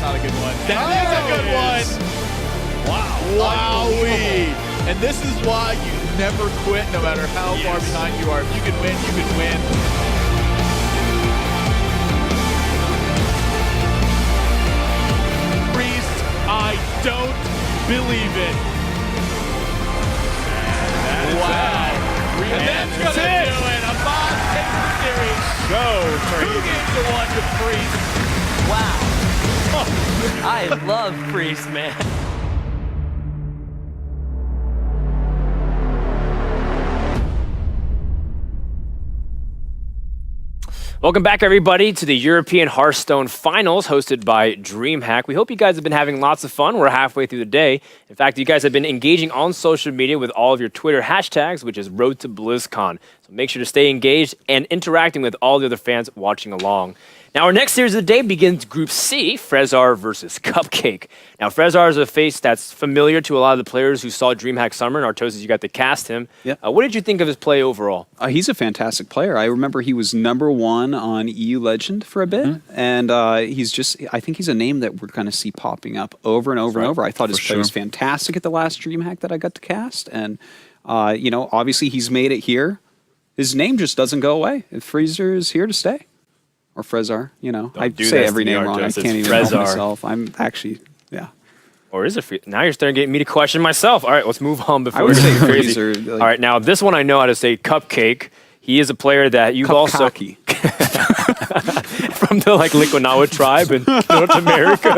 not a good one. That is a good one. Wow. Wowee. And this is why you never quit, no matter how far behind you are. If you can win, you can win. Priest, I don't believe it. Wow. And that's going to do it. A boss takes the series. Go. 2-1 to Priest. Wow. I love Priest, man. Welcome back, everybody, to the European Hearthstone Finals hosted by DreamHack. We hope you guys have been having lots of fun. We're halfway through the day. In fact, you guys have been engaging on social media with all of your Twitter hashtags, which is Road to BlizzCon. So make sure to stay engaged and interacting with all the other fans watching along. Now, our next series of the day begins Group C, Frezzar versus Cupcake. Now, Frezzar is a face that's familiar to a lot of the players who saw DreamHack Summer, and Artosis, you got to cast him. Yeah. What did you think of his play overall? He's a fantastic player. I remember he was #1 on EU Legend for a bit, and he's just, I think he's a name that we're going to see popping up over and over and over. I thought his play was fantastic at the last DreamHack that I got to cast, and, you know, obviously he's made it here. His name just doesn't go away. Frezzar is here to stay. Or Frezzar, you know. I say every name wrong. I can't even help myself. I'm actually, yeah. Or is it now you're starting to get me to question myself. All right, let's move on before I would say crazy. Frezzar. Like, all right, now this one I know how to say. Cupcake. He is a player that you've also from the Liquinawa tribe in North America.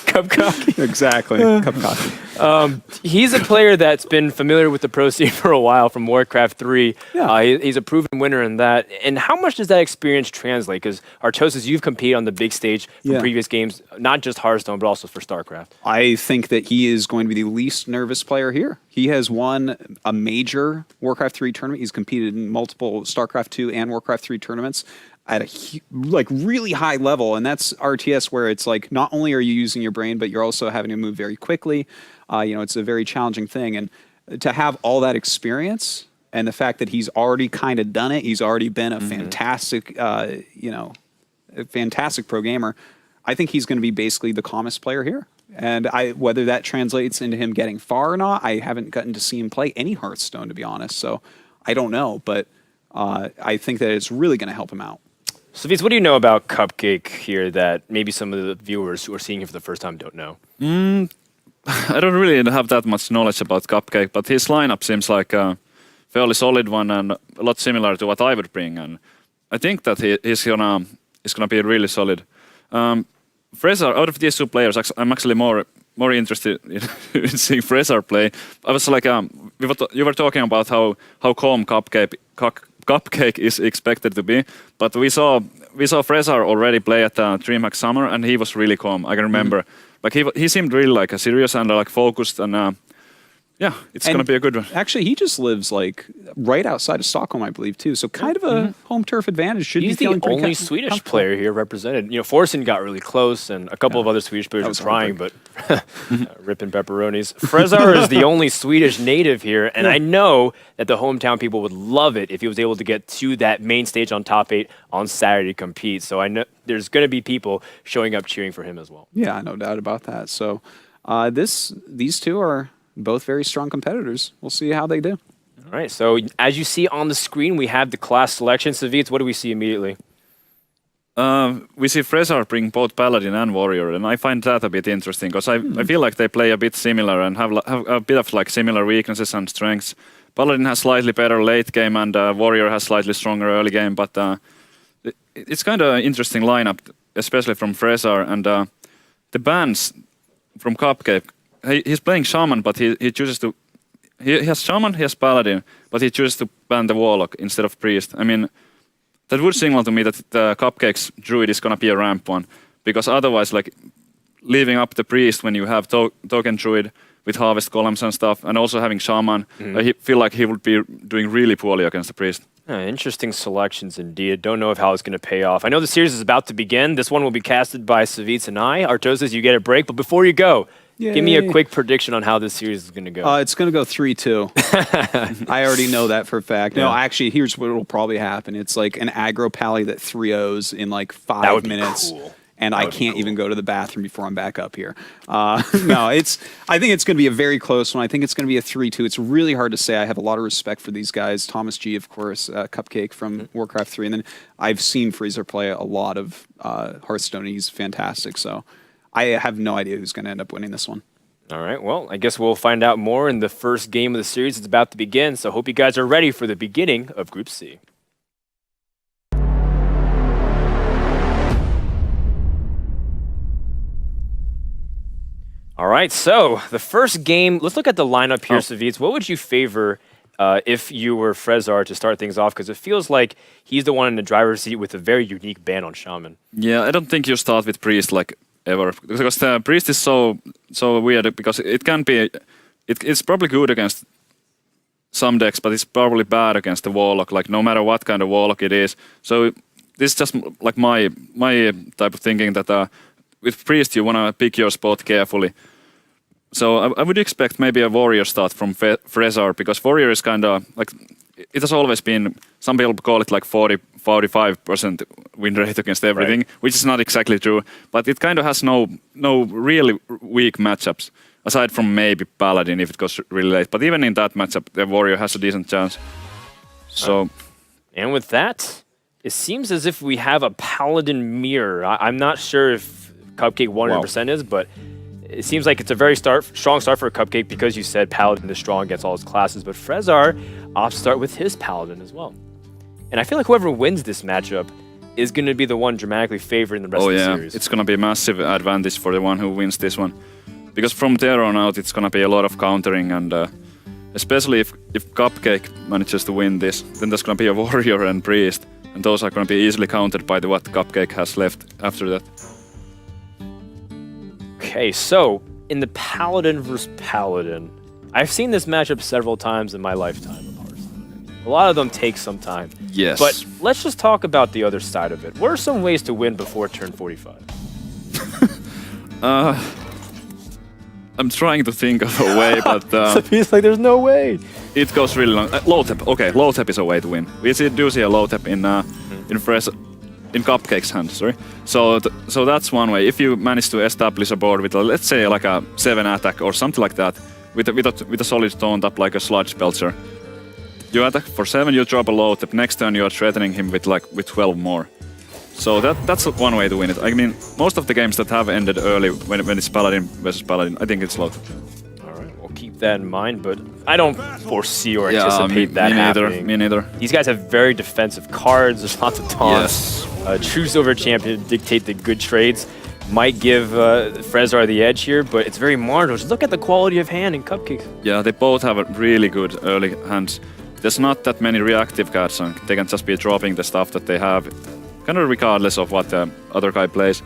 Cupcake. Exactly. Cupcake. He's a player that's been familiar with the pro scene for a while from Warcraft 3. Yeah. He's a proven winner in that. And how much does that experience translate? Because Artosis, you've competed on the big stage from previous games, not just Hearthstone, but also for StarCraft. I think that he is going to be the least nervous player here. He has won a major Warcraft 3 tournament. He's competed in multiple StarCraft 2 and Warcraft 3 tournaments at a really high level, and that's RTS, where it's like not only are you using your brain, but you're also having to move very quickly. You know, it's a very challenging thing, and to have all that experience and the fact that he's already kind of done it, he's already been a fantastic, you know, a fantastic pro gamer. I think he's going to be basically the calmest player here. And whether that translates into him getting far or not, I haven't gotten to see him play any Hearthstone, to be honest. So I don't know, but I think that it's really going to help him out. So, Viz, what do you know about Cupcake here that maybe some of the viewers who are seeing him for the first time don't know? I don't really have that much knowledge about Cupcake, but his lineup seems like a fairly solid one and a lot similar to what I would bring. And I think that he's gonna be really solid. Frezzar, out of these two players, I'm actually more interested in seeing Frezzar play. I was like, you were talking about how calm Cupcake is expected to be, but we saw Frezzar already play at DreamHack Summer, and he was really calm. I can remember, like he seemed really like a serious and like focused, and yeah, it's gonna be a good one. Actually, he just lives like right outside of Stockholm, I believe, too. So kind of a home turf advantage. He's the only Swedish player here represented. You know, Forsen got really close, and a couple of other Swedish players were trying, but ripping pepperonis. Frezzar is the only Swedish native here, and I know that the hometown people would love it if he was able to get to that main stage on top 8 on Saturday to compete. So I know there's going to be people showing up cheering for him as well. Yeah, no doubt about that. So these two are both very strong competitors. We'll see how they do. All right, so as you see on the screen, we have the class selection. Savitz, what do we see immediately? We see Frezzar bring both Paladin and Warrior, and I find that a bit interesting because I feel like they play a bit similar and have a bit of like similar weaknesses and strengths. Paladin has slightly better late game, and Warrior has slightly stronger early game, but it's kind of an interesting lineup, especially from Frezzar, and the bans from Cupcake. He's playing Shaman, but he chooses to... He has Shaman, he has Paladin, but he chooses to ban the Warlock instead of Priest. I mean, that would signal to me that the Cupcake's Druid is going to be a ramp one, because otherwise, like, leaving up the Priest when you have token Druid with Harvest Columns and stuff, and also having Shaman, I feel like he would be doing really poorly against the Priest. Interesting selections indeed. Don't know how it's going to pay off. I know the series is about to begin. This one will be casted by Savitz and I. Artosis, you get a break, but before you go, give me a quick prediction on how this series is going to go. It's going to go 3-2. I already know that for a fact. No, actually, here's what will probably happen. It's like an aggro pally that 3-0s in like 5 minutes. Cool. and I can't even go to the bathroom before I'm back up here. No, I think it's going to be a very close one. I think it's going to be a 3-2. It's really hard to say. I have a lot of respect for these guys. Thomas G, of course, Cupcake from Warcraft 3, and then I've seen Frezzar play a lot of Hearthstone. He's fantastic, so I have no idea who's going to end up winning this one. All right, well, I guess we'll find out more in the first game of the series. It's about to begin, so hope you guys are ready for the beginning of Group C. All right, so the first game, let's look at the lineup here, Savitz. What would you favor if you were Frezzar to start things off? Because it feels like he's the one in the driver's seat with a very unique ban on Shaman. Yeah, I don't think you start with Priest like ever, because the Priest is so weird, because it can be, it's probably good against some decks, but it's probably bad against the Warlock, like no matter what kind of Warlock it is. So this is just like my type of thinking that with Priest you want to pick your spot carefully. So I would expect maybe a Warrior start from Frezzar, because Warrior is kind of like, it has always been, some people call it like 40-45% win rate against everything, right, which is not exactly true, but it kind of has no really weak matchups, aside from maybe Paladin if it goes really late. But even in that matchup, the Warrior has a decent chance. So, and with that, it seems as if we have a Paladin mirror. I'm not sure if Cupcake 100% is, but it seems like it's a very strong start for Cupcake, because you said Paladin is strong against all his classes, but Frezzar opts to start with his Paladin as well. And I feel like whoever wins this matchup is going to be the one dramatically favored in the rest of the series. It's going to be a massive advantage for the one who wins this one. Because from there on out, it's going to be a lot of countering, and especially if Cupcake manages to win this, then there's going to be a Warrior and Priest, and those are going to be easily countered by what Cupcake has left after that. Okay, so in the Paladin versus Paladin, I've seen this matchup several times in my lifetime of Hearthstone. A lot of them take some time. Yes. But let's just talk about the other side of it. What are some ways to win before turn 45? I'm trying to think of a way, but It's like there's no way. It goes really long. Low tap. Okay, low tap is a way to win. We do see a low tap in Cupcake's hand. Sorry. So that's one way. If you manage to establish a board with let's say like a 7 attack or something like that, with a solid taunt up like a Sludge Belcher, you attack for 7, you drop a low tap. Next turn you are threatening him with 12 more. So that's one way to win it. I mean, most of the games that have ended early when it's Paladin versus Paladin, I think it's low tap. All right, we'll keep that in mind, but I don't foresee or anticipate that happening. Me neither. These guys have very defensive cards. There's lots of taunts. Yes. True Silver Champion dictate the good trades. Might give Frezzar the edge here, but it's very marginal. Just look at the quality of hand in Cupcake. Yeah, they both have a really good early hands. There's not that many reactive cards, and they can just be dropping the stuff that they have, kind of regardless of what the other guy plays.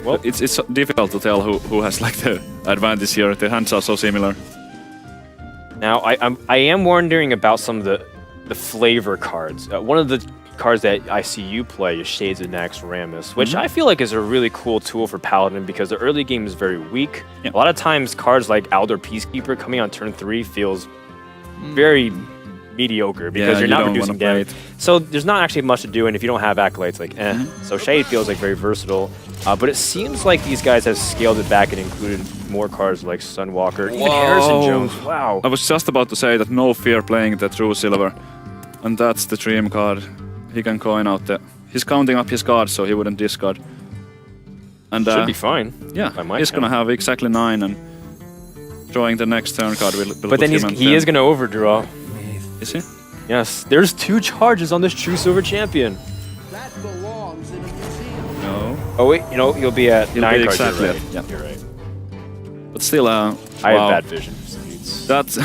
Well, it's difficult to tell who has like the advantage here. The hands are so similar. Now, I am wondering about some of the flavor cards. One of the cards that I see you play is Shades of Naxxramas, which I feel like is a really cool tool for Paladin, because the early game is very weak. A lot of times cards like Aldor Peacekeeper coming on turn 3 feels very mediocre, because you're not reducing damage. So there's not actually much to do, and if you don't have Acolytes, like So Shade feels like very versatile. But it seems like these guys have scaled it back and included more cards like Sunwalker, even Harrison Jones. Wow. I was just about to say that no fear playing the True Silver. And that's the dream card. He can coin out he's counting up his cards so he wouldn't discard. And should be fine. Yeah, he's gonna have exactly 9, and drawing the next turn card will but then he is gonna overdraw. Is he? Yes, there's 2 charges on this True Silver Champion. That belongs in a museum. No. Oh wait, you'll be at 9 cards. Exactly. You're right. Yeah. You're right. But still, I have bad vision. That's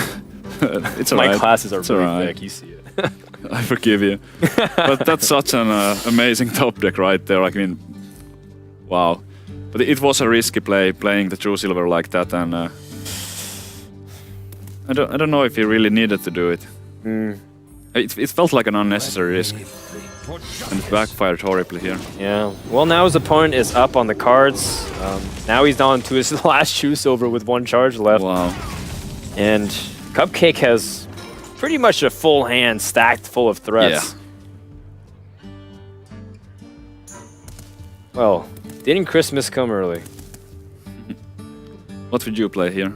it's alright. My classes are really right. thick. You see it. I forgive you. But that's such an amazing top deck right there. I mean, wow. But it was a risky play playing the True Silver like that, and I don't know if he really needed to do it. It felt like an unnecessary risk, and it backfired horribly here. Yeah. Well, now his opponent is up on the cards. Now he's down to his last True Silver with 1 charge left. Wow. And Cupcake has pretty much a full hand stacked full of threats. Well, didn't Christmas come early? What would you play here?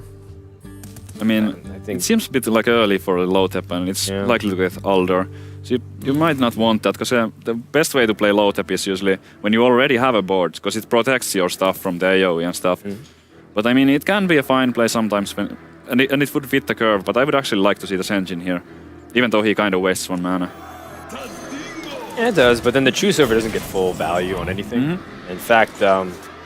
I mean, I think it seems a bit like early for a low tap, and it's Yeah. likely to get older. So you might not want that, because the best way to play low tap is usually when you already have a board, because it protects your stuff from the AoE and stuff. But I mean, it can be a fine play sometimes, and it would fit the curve, but I would actually like to see the Senjin here, even though he kind of wastes 1 mana. Yeah, it does, but then the True Silver doesn't get full value on anything. In fact,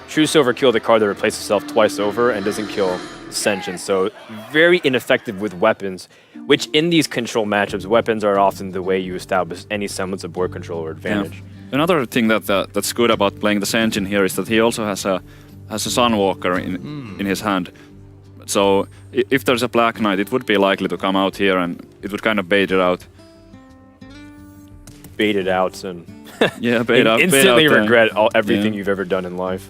True Silver killed a card that replaces itself twice over and doesn't kill Senjin, so very ineffective with weapons, which in these control matchups, weapons are often the way you establish any semblance of board control or advantage. Yeah. Another thing that's good about playing the Senjin here is that he also has a Sunwalker in his hand. So if there's a Black Knight, it would be likely to come out here, and it would kind of bait it out. Bait it out and Yeah, bait out. instantly bait out, regret everything yeah. you've ever done in life.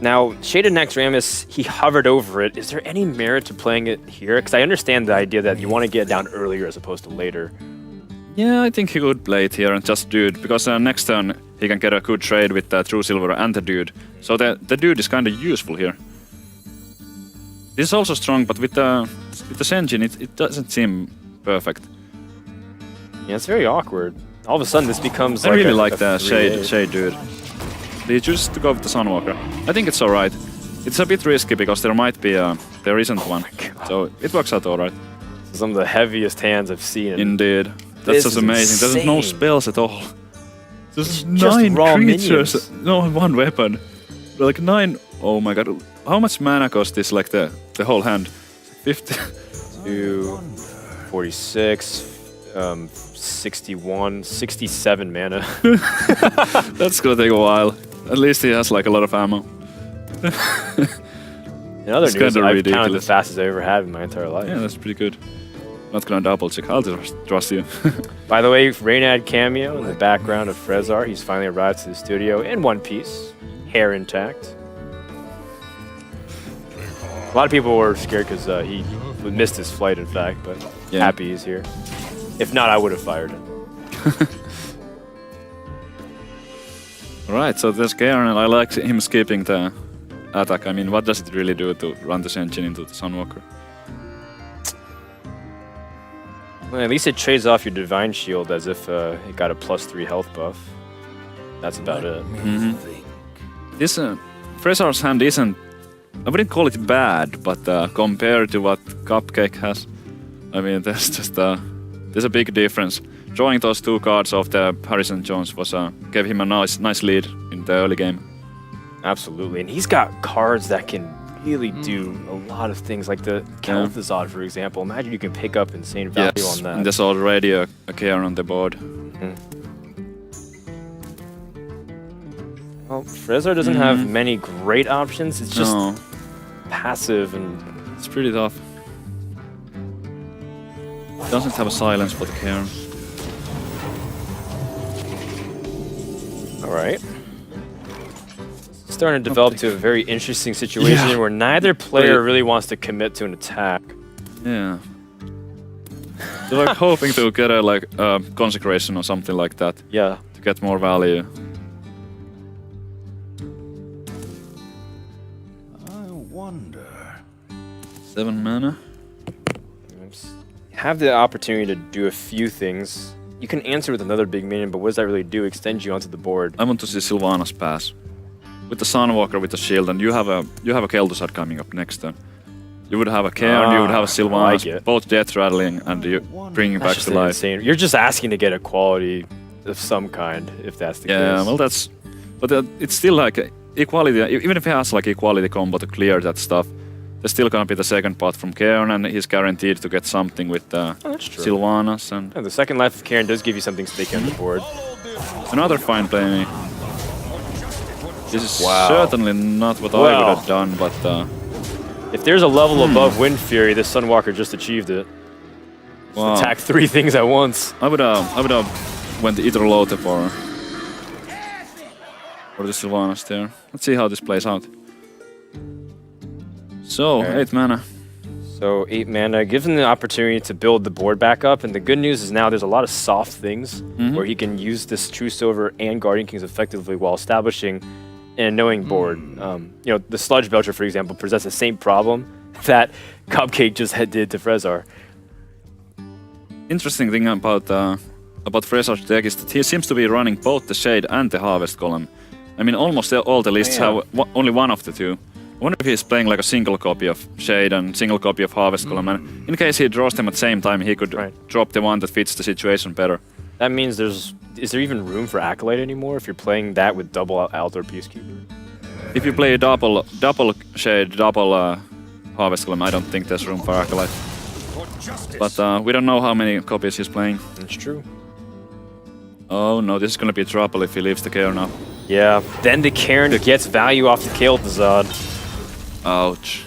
Now, Shaded Naxxramas, he hovered over it. Is there any merit to playing it here? Because I understand the idea that you want to get it down earlier as opposed to later. Yeah, I think he could play it here and just Dude, because next turn he can get a good trade with the True Silver and the Dude. So the Dude is kind of useful here. This is also strong, but with the Senjin, it doesn't seem perfect. Yeah, it's very awkward. All of a sudden, this becomes I like really a, like a the 3-8. Shade Dude. They choose to go with the Sunwalker. I think it's alright. It's a bit risky because there might be there isn't one. So it works out alright. Some of the heaviest hands I've seen. Indeed. That's This just is amazing. There's no insane. spells at all. There's just 9 raw creatures. minions. No, 1 weapon. Like 9. Oh my god. How much mana cost this, like the whole hand? 50. 2, 46, 61, 67 mana. That's gonna take a while. At least he has like a lot of ammo. In other It's news, kinda I've counted the ridiculous. fastest I've ever had in my entire life. Yeah, that's pretty good. Not gonna double check. I'll just trust you. By the way, Reynad cameo in the background of Frezzar. He's finally arrived to the studio in one piece, hair intact. A lot of people were scared because he missed his flight, in fact, but Yeah. happy he's here. If not, I would have fired him. Alright, so there's Garen, and I like him skipping the attack. I mean, what does it really do to run the Senjin into the Sunwalker? Well, at least it trades off your Divine Shield as if it got a +3 health buff. That's about it. This Frezzar's hand isn't... I wouldn't call it bad, but compared to what Cupcake has, I mean, there's just there's a big difference. Drawing those 2 cards off the Harrison Jones was gave him a nice lead in the early game. Absolutely, and he's got cards that can really do a lot of things, like the Kel'Thuzad, for example. Imagine you can pick up insane value on that. And there's already a Garen on the board. Well, Frezzar doesn't have many great options. It's just No, passive and it's pretty tough. Doesn't have a silence for the Garen. all right. Starting to develop to a very interesting situation where neither player really wants to commit to an attack. Yeah. They're like hoping to get a consecration or something like that Yeah. to get more value. I wonder. 7 mana. Have the opportunity to do a few things. You can answer with another big minion, but what does that really do? Extend you onto the board. I want to see Sylvanas pass. With the Sunwalker, with the shield, and you have a Kel'Thuzad coming up next turn. You would have a Cairn, you would have a I Sylvanas, like it. both death rattling and you bringing That's back just to life. insane. You're just asking to get a quality of some kind, if that's the Yeah, case. well that's... But it's still like equality, even if he has like equality combo to clear that stuff, there's still gonna be the second pot from Cairn, and he's guaranteed to get something with that's true. Sylvanas, and Yeah, the second life of Karen does give you something sticky on the board. another fine play. This is Wow. certainly not what I Well. would have done, but If there's a level above Wind Fury, this Sunwalker just achieved it. wow. Attack 3 things at once. I would have went either Lotep or the Sylvanas there. Let's see how this plays out. So, Okay. 8 mana. So 8 mana gives him the opportunity to build the board back up, and the good news is now there's a lot of soft things where he can use this True Silver and Guardian Kings effectively while establishing an annoying board. You know, the Sludge Belcher, for example, presents the same problem that Cupcake just did to Frezzar. Interesting thing about Frezzar's deck is that he seems to be running both the Shade and the Harvest Column. I mean, almost all the lists have only one of the two. I wonder if he's playing like a single copy of Shade and single copy of Harvest Column, and in case he draws them at the same time, he could drop the one that fits the situation better. That means is there even room for Acolyte anymore if you're playing that with double Altar Peacekeeper? If you play double Shade, double Harvest Column, I don't think there's room for Acolyte. But we don't know how many copies he's playing. That's true. Oh no, this is gonna be trouble if he leaves the Cairn up. Yeah, then the Cairn gets value off the Kael'thasad. Ouch.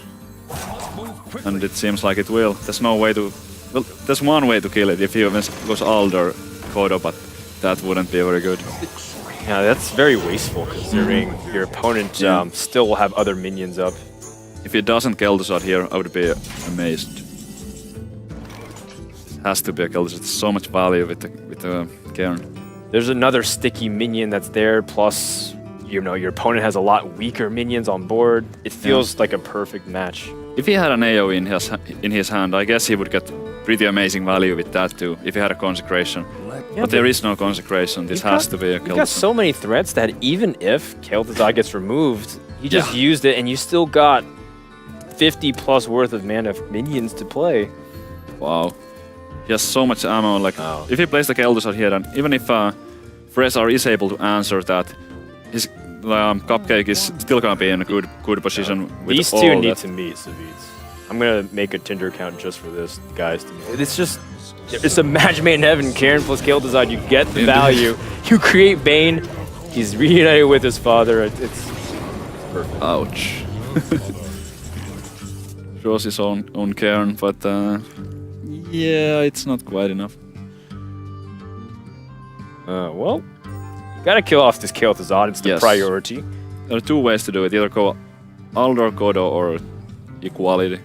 And it seems like it will. There's no way to... Well, there's one way to kill it if he goes Alder Kodo, but that wouldn't be very good. Yeah, that's very wasteful considering your opponent still will have other minions up. If he doesn't Kael'thasad here, I would be amazed. It has to be a Kael'thasad. There's so much value with the Cairn. There's another sticky minion that's there, plus, you know, your opponent has a lot weaker minions on board. It feels like a perfect match. If he had an AoE in his hand, I guess he would get pretty amazing value with that too, if he had a Consecration. Yeah, but there is no Consecration, this has to be a Kael'thasad. Kael'thasad. You got so many threats that even if Kael'thasad gets removed, you just used it and you still got 50 plus worth of mana of minions to play. Wow. He has so much ammo, like, if he plays the Kael'thasad here, and even if Frezzar is able to answer that, his Cupcake is still gonna be in a good position with These all two that. need to meet, Savids. I'm gonna make a Tinder account just for this, guys. It's a match made in heaven. Cairn plus Kael'thasad, you get the value. You create Bane, he's reunited with his father. It's perfect. Ouch. Draws his own Cairn, but yeah, it's not quite enough. Well, you gotta kill off this Kael'thasad. It's the priority. There are two ways to do it. Either go Aldor Kodo or Equality.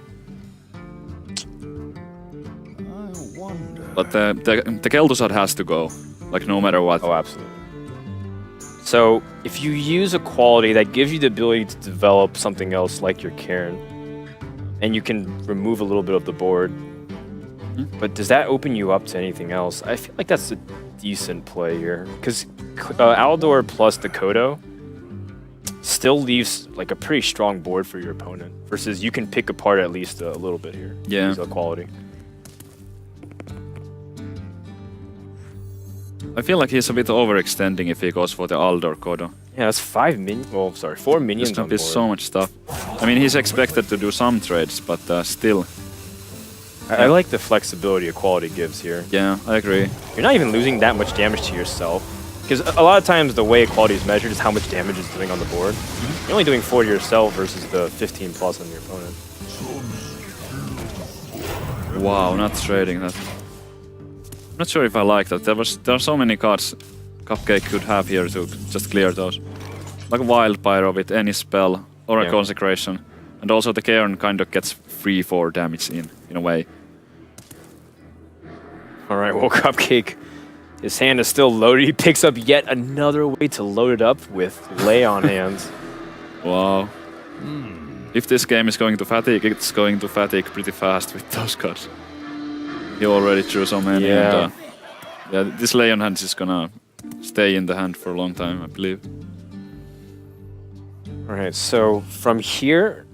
I wonder. But the Kael'thasad has to go, like no matter what. Oh, absolutely. So, if you use a quality that gives you the ability to develop something else like your Cairn, and you can remove a little bit of the board, but does that open you up to anything else? I feel like that's a decent play here, because Aldor plus the Kodo still leaves like a pretty strong board for your opponent, versus you can pick apart at least a little bit here. Yeah. Use a quality. I feel like he's a bit overextending if he goes for the Aldor Kodo. Yeah, that's 4 minions There's on gonna be board. so much stuff. I mean, he's expected to do some trades, but still. I like the flexibility equality gives here. Yeah, I agree. You're not even losing that much damage to yourself. Because a lot of times the way equality is measured is how much damage it's doing on the board. You're only doing 4 to yourself versus the 15 plus on your opponent. Wow, not trading that. I'm not sure if I like that. There are so many cards Cupcake could have here to just clear those. Like a Wild Pyro with any spell or a Consecration. And also the Cairn kind of gets free 4 damage in a way. Alright, well, Cupcake, his hand is still loaded. He picks up yet another way to load it up with Lay on hands. Wow. If this game is going to fatigue, it's going to fatigue pretty fast with those cards. He already drew so many. Yeah. And, this Lay on hands is gonna stay in the hand for a long time, I believe. Alright, so from here,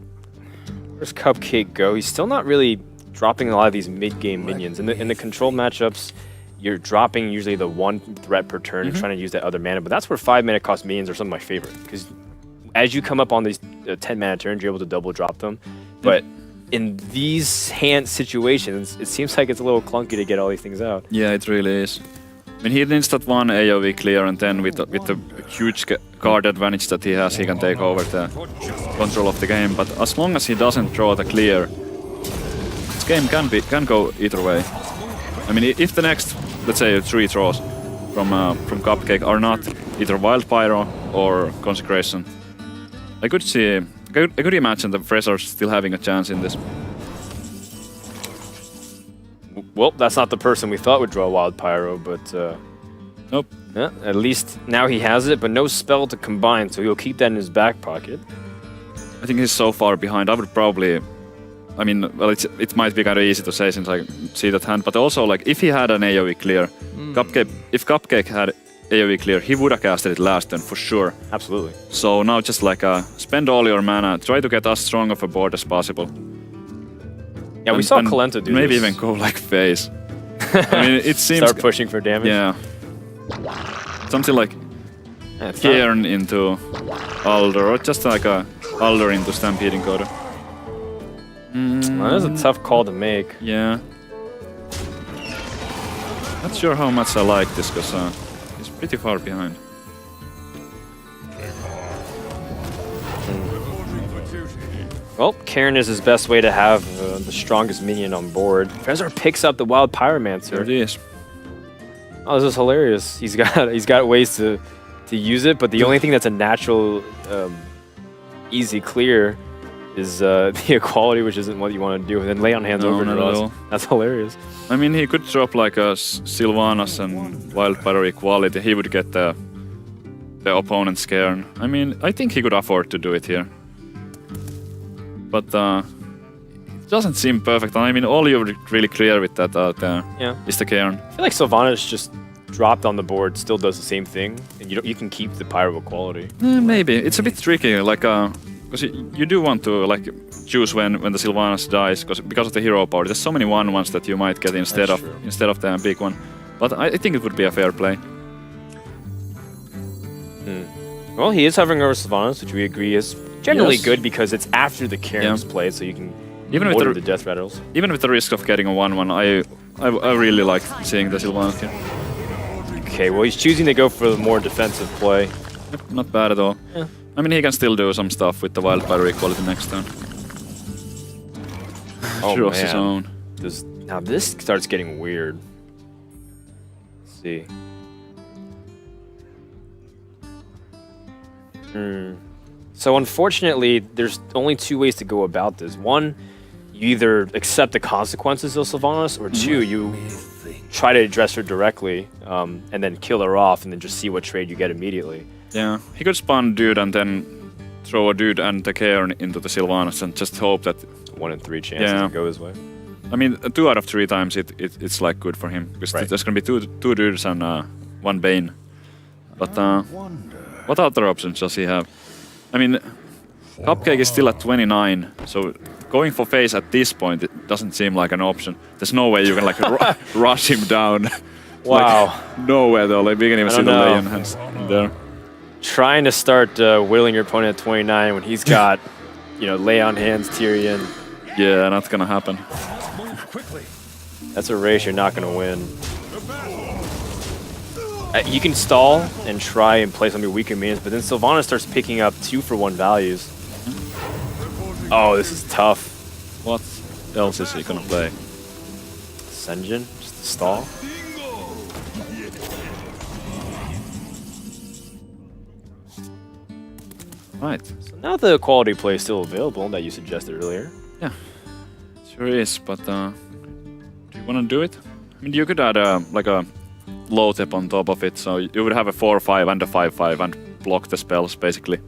where's Cupcake go? He's still not really dropping a lot of these mid-game minions. In the control matchups, you're dropping usually the 1 threat per turn and trying to use that other mana, but that's where 5 mana cost minions are some of my favorite, because as you come up on these 10 mana turns, you're able to double drop them. But in these hand situations, it seems like it's a little clunky to get all these things out. Yeah, it really is. I mean, he needs that one AoE clear, and then with the huge card advantage that he has, he can take over the control of the game. But as long as he doesn't draw the clear, this game can go either way. I mean, if the next, let's say, 3 draws from Cupcake are not either Wild Pyro or Consecration, I could imagine the Frezzar still having a chance in this. Well, that's not the person we thought would draw Wild Pyro, but Nope. yeah, at least now he has it, but no spell to combine, so he'll keep that in his back pocket. I think he's so far behind. I would probably. I mean, well, it might be kind of easy to say since I see that hand, but also like if he had an AoE clear, if Cupcake had AoE clear, he would have casted it last turn for sure. Absolutely. So now just like spend all your mana, try to get as strong of a board as possible. Yeah, we saw Kalenta do maybe this. even go like phase. I mean, it seems. Start pushing for damage. Yeah. Something like Yeah, it's not- Cairn into Alder, or just like a Alder into Stampeding Coda. Well, that is a tough call to make. Yeah. Not sure how much I like this, because he's pretty far behind. Well, Cairn is his best way to have the strongest minion on board. Frezzar picks up the Wild There it Pyromancer. is. Oh, this is hilarious. He's got ways to use it, but the only thing that's a natural, easy clear is the equality, which isn't what you want to do. And then lay on hands No, over not at draws. all. That's hilarious. I mean, he could drop like a Sylvanas and Wild Pyro equality. He would get the opponent's Cairn. I mean, I think he could afford to do it here. But it doesn't seem perfect. I mean, all you're really clear with that out there is the Cairn. I feel like Sylvanas just dropped on the board, still does the same thing, and you can keep the Pyro equality. Maybe. It's a bit tricky, like, because you do want to like choose when the Sylvanas dies, because of the hero power. There's so many 1/1s that you might get instead That's of the big one. But I think it would be a fair play. Well, he is hovering over Sylvanas, which we agree is generally Yes. good because it's after the Cairn's played, so you can Even with order the- the death rattles. Even with the risk of getting a 1/1, I really like seeing the Sylvanas here. Okay, well, he's choosing to go for the more defensive play. Not bad at all. Yeah. I mean, he can still do some stuff with the Wild Pyro equality next turn. Oh, Draws his man. own. Now this starts getting weird. Let's see. So unfortunately, there's only two ways to go about this. One, you either accept the consequences of Sylvanas, or two, you try to address her directly and then kill her off and then just see what trade you get immediately. Yeah, he could spawn dude and then throw a dude and the Cairn into the Sylvanas and just hope that. 1 in 3 chances Yeah. to go his way. I mean, 2 out of 3 times it's like good for him, because Right. there's gonna be two dudes and 1 Bane. But what other options does he have? I mean, Cupcake is still at 29, so going for phase at this point, it doesn't seem like an option. There's no way you can like rush him down. Wow. Like, nowhere though. Like we can even see the don't know. Leon hands in there. Trying to start whittling your opponent at 29 when he's got, lay on hands, Tyrion. Yeah, not gonna happen. That's a race you're not going to win. You can stall and try and play some of your weaker minions, but then Sylvanas starts picking up 2-for-1 values. Oh, this is tough. What else is he gonna play? Senjin, just a stall. Right. So now the quality play is still available that you suggested earlier. Yeah, sure is. But do you want to do it? I mean, you could add like a low tip on top of it, so you would have a 4/5 and a 5/5 and block the spells basically.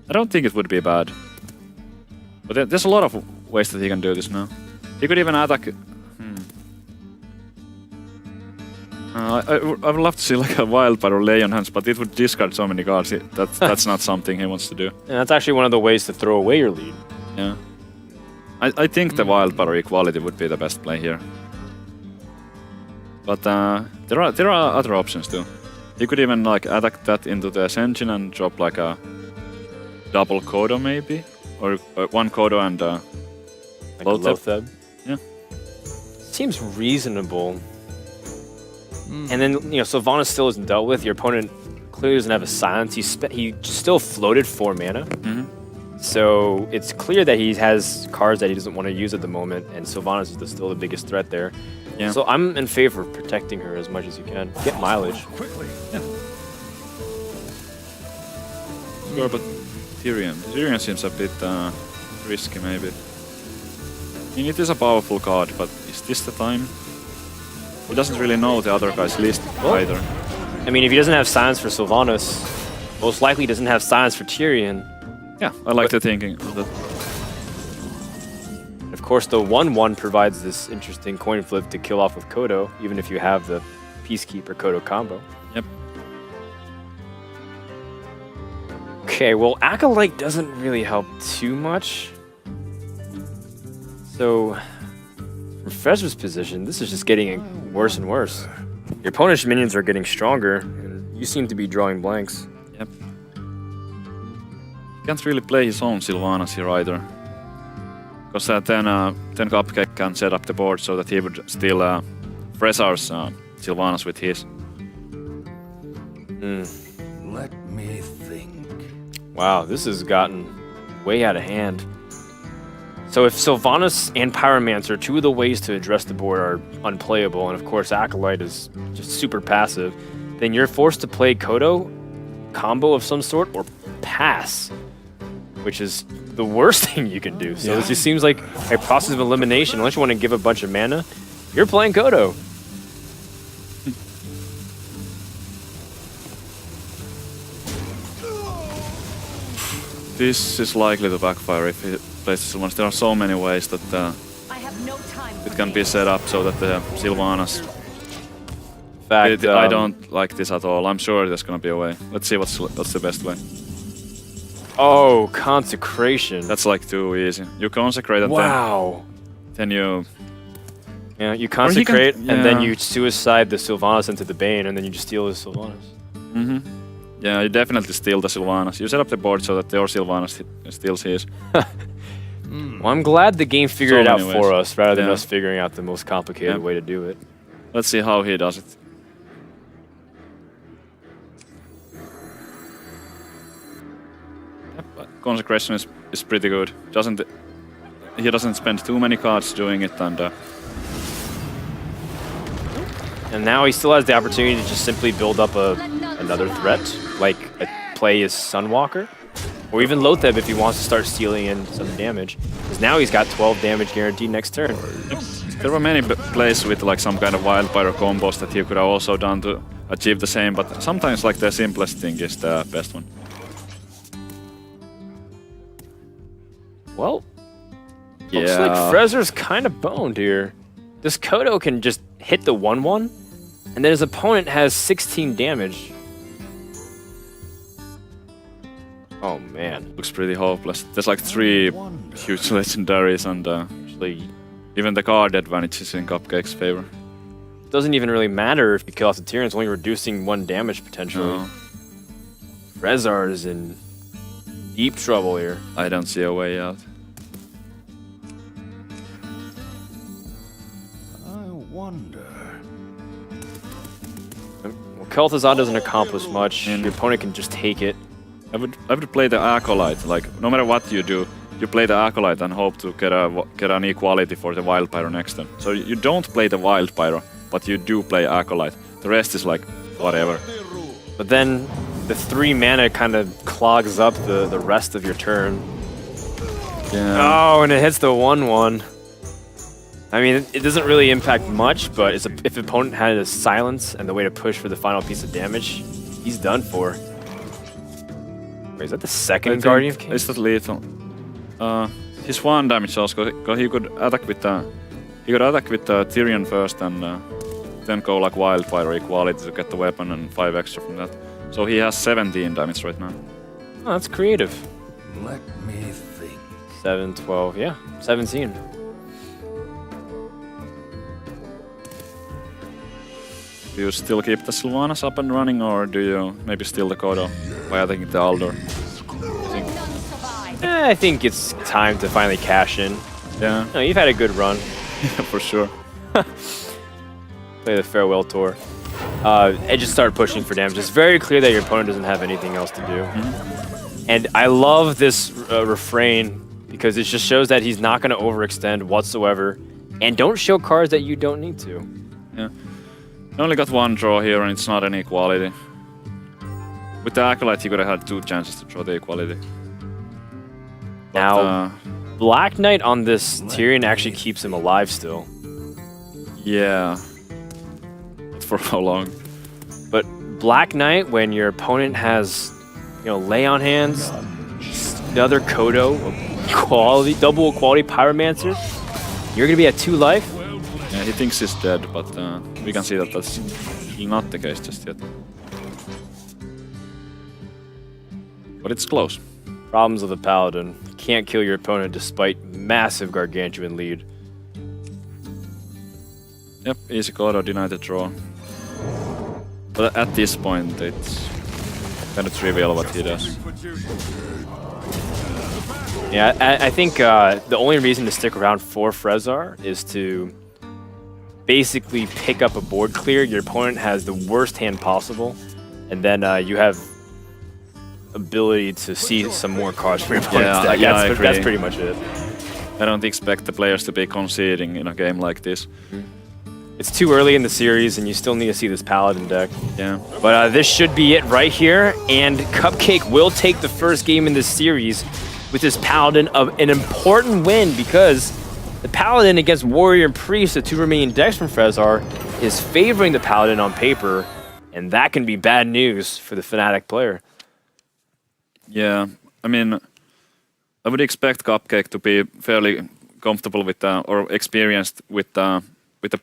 I don't think it would be bad. But there's a lot of ways that he can do this now. He could even attack. I would love to see like a Wild Pyro Leon Hands, but it would discard so many cards. That's not something he wants to do. And that's actually one of the ways to throw away your lead. Yeah. I think the Wild Pyro equality would be the best play here. But there are other options too. You could even like attack that into the Senjin and drop like a double Kodo maybe, or 1 Kodo and Like a Lotheb. Lotheb. Yeah. Seems reasonable. And then, Sylvanas still isn't dealt with. Your opponent clearly doesn't have a silence. He still floated 4 mana. So it's clear that he has cards that he doesn't want to use at the moment, and Sylvanas is still the biggest threat there. Yeah. So I'm in favor of protecting her as much as you can. Get mileage. Sure, but Tyrion seems a bit risky maybe. mean, it is a powerful card, but is this the time? He doesn't really know the other guy's list either. I mean, if he doesn't have silence for Sylvanas, most likely he doesn't have silence for Tyrion. Yeah, I like the thinking of that. Of course, the 1/1 provides this interesting coin flip to kill off with Kodo, even if you have the Peacekeeper Kodo combo. Yep. Okay, well, Acolyte doesn't really help too much. So, from Frezzar's position, this is just getting worse and worse. Your opponent's minions are getting stronger, and you seem to be drawing blanks. Yep. He can't really play his own Sylvanas here either. Because then Cupcake can set up the board so that he would steal Frezzar's Sylvanas with his. Let me think. Wow, this has gotten way out of hand. So if Sylvanas and Pyromancer, two of the ways to address the board, are unplayable, and of course Acolyte is just super passive, then you're forced to play Kodo combo of some sort or pass, which is the worst thing you can do. So this just seems like a process of elimination. Unless you want to give a bunch of mana, you're playing Kodo. This is likely to backfire if he plays Sylvanas. There are so many ways that it can be set up so that the Sylvanas... In fact, I don't like this at all. I'm sure there's gonna be a way. Let's see what's the best way. Oh, Consecration. That's like too easy. You consecrate and wow. then you... Yeah, you consecrate can- and then yeah. you suicide the Sylvanas into the Bane, and then you just steal the Sylvanas. Mm-hmm. Yeah, you definitely steal the Sylvanas. You set up the board so that your Sylvanas steals his. Well, I'm glad the game figured it out many for ways. us rather than Yeah. us figuring out the most complicated Yeah. way to do it. Let's see how he does it. Yep, but consecration is pretty good. He doesn't spend too many cards doing it, And now he still has the opportunity to just simply build up another threat, like play his Sunwalker, or even Lotheb if he wants to start stealing in some damage. Because now he's got 12 damage guaranteed next turn. there were many plays with like some kind of wild pyro combos that he could have also done to achieve the same, but sometimes like the simplest thing is the best one. Well, looks like Frezzar's kind of boned here. This Kodo can just hit the 1/1, and then his opponent has 16 damage. Oh man. Looks pretty hopeless. There's like 3 huge legendaries and Actually, even the card advantage is in Cupcake's favor. doesn't even really matter if you kill off the Tyrion, it's only reducing 1 damage potentially. No, Frezzar is in deep trouble here. I don't see a way out. I wonder. Well, Kel'Thuzad doesn't accomplish much. Your opponent can just take it. I would play the Acolyte. Like no matter what you do, you play the Acolyte and hope to get an equality for the Wild Pyro next turn. So you don't play the Wild Pyro, but you do play Acolyte. The rest is like whatever. But then the 3 mana kind of clogs up the rest of your turn. Yeah. Oh, and it hits the 1/1. I mean, it doesn't really impact much, but if the opponent had a silence and the way to push for the final piece of damage, he's done for. Wait, is that the second Guardian of Kings? Is that lethal? His 1 damage also. He could attack with the Tyrion first and then go like Wild Pyro equality to get the weapon and 5 extra from that. So he has 17 damage right now. Oh, that's creative. Let me think. 7, 12, yeah, 17. Do you still keep the Sylvanas up and running, or do you maybe steal the Kodo by attacking the Aldor? I think it's time to finally cash in. Yeah, No, you've had a good run. for sure. Play the farewell tour. And just start pushing for damage. It's very clear that your opponent doesn't have anything else to do. And I love this refrain because it just shows that he's not going to overextend whatsoever. And don't show cards that you don't need to. Yeah. You only got 1 draw here, and it's not an equality. With the Acolyte, he could have had 2 chances to draw the equality. But, Now, Black Knight on this Tyrion actually keeps him alive still. Yeah. For how long? But Black Knight, when your opponent has, lay on hands, another Kodo, double quality Pyromancer, you're gonna be at 2 life. Yeah, he thinks he's dead, but we can see that that's not the case just yet. But it's close. Problems with the Paladin. Can't kill your opponent despite massive gargantuan lead. Yep, easy Kodo, deny the draw. But at this point, it's kind of trivial what he does. Yeah, I think the only reason to stick around for Frezzar is to basically pick up a board clear. Your opponent has the worst hand possible, and then you have ability to see some more cards for your opponent's deck. Yeah, That's pretty much it. I don't expect the players to be conceding in a game like this. It's too early in the series, and you still need to see this Paladin deck. Yeah. But this should be it right here, and Cupcake will take the first game in this series with this Paladin of an important win, because the Paladin against Warrior and Priest, the 2 remaining decks from Frezzar, is favoring the Paladin on paper, and that can be bad news for the Fnatic player. Yeah, I mean, I would expect Cupcake to be fairly comfortable with or experienced with the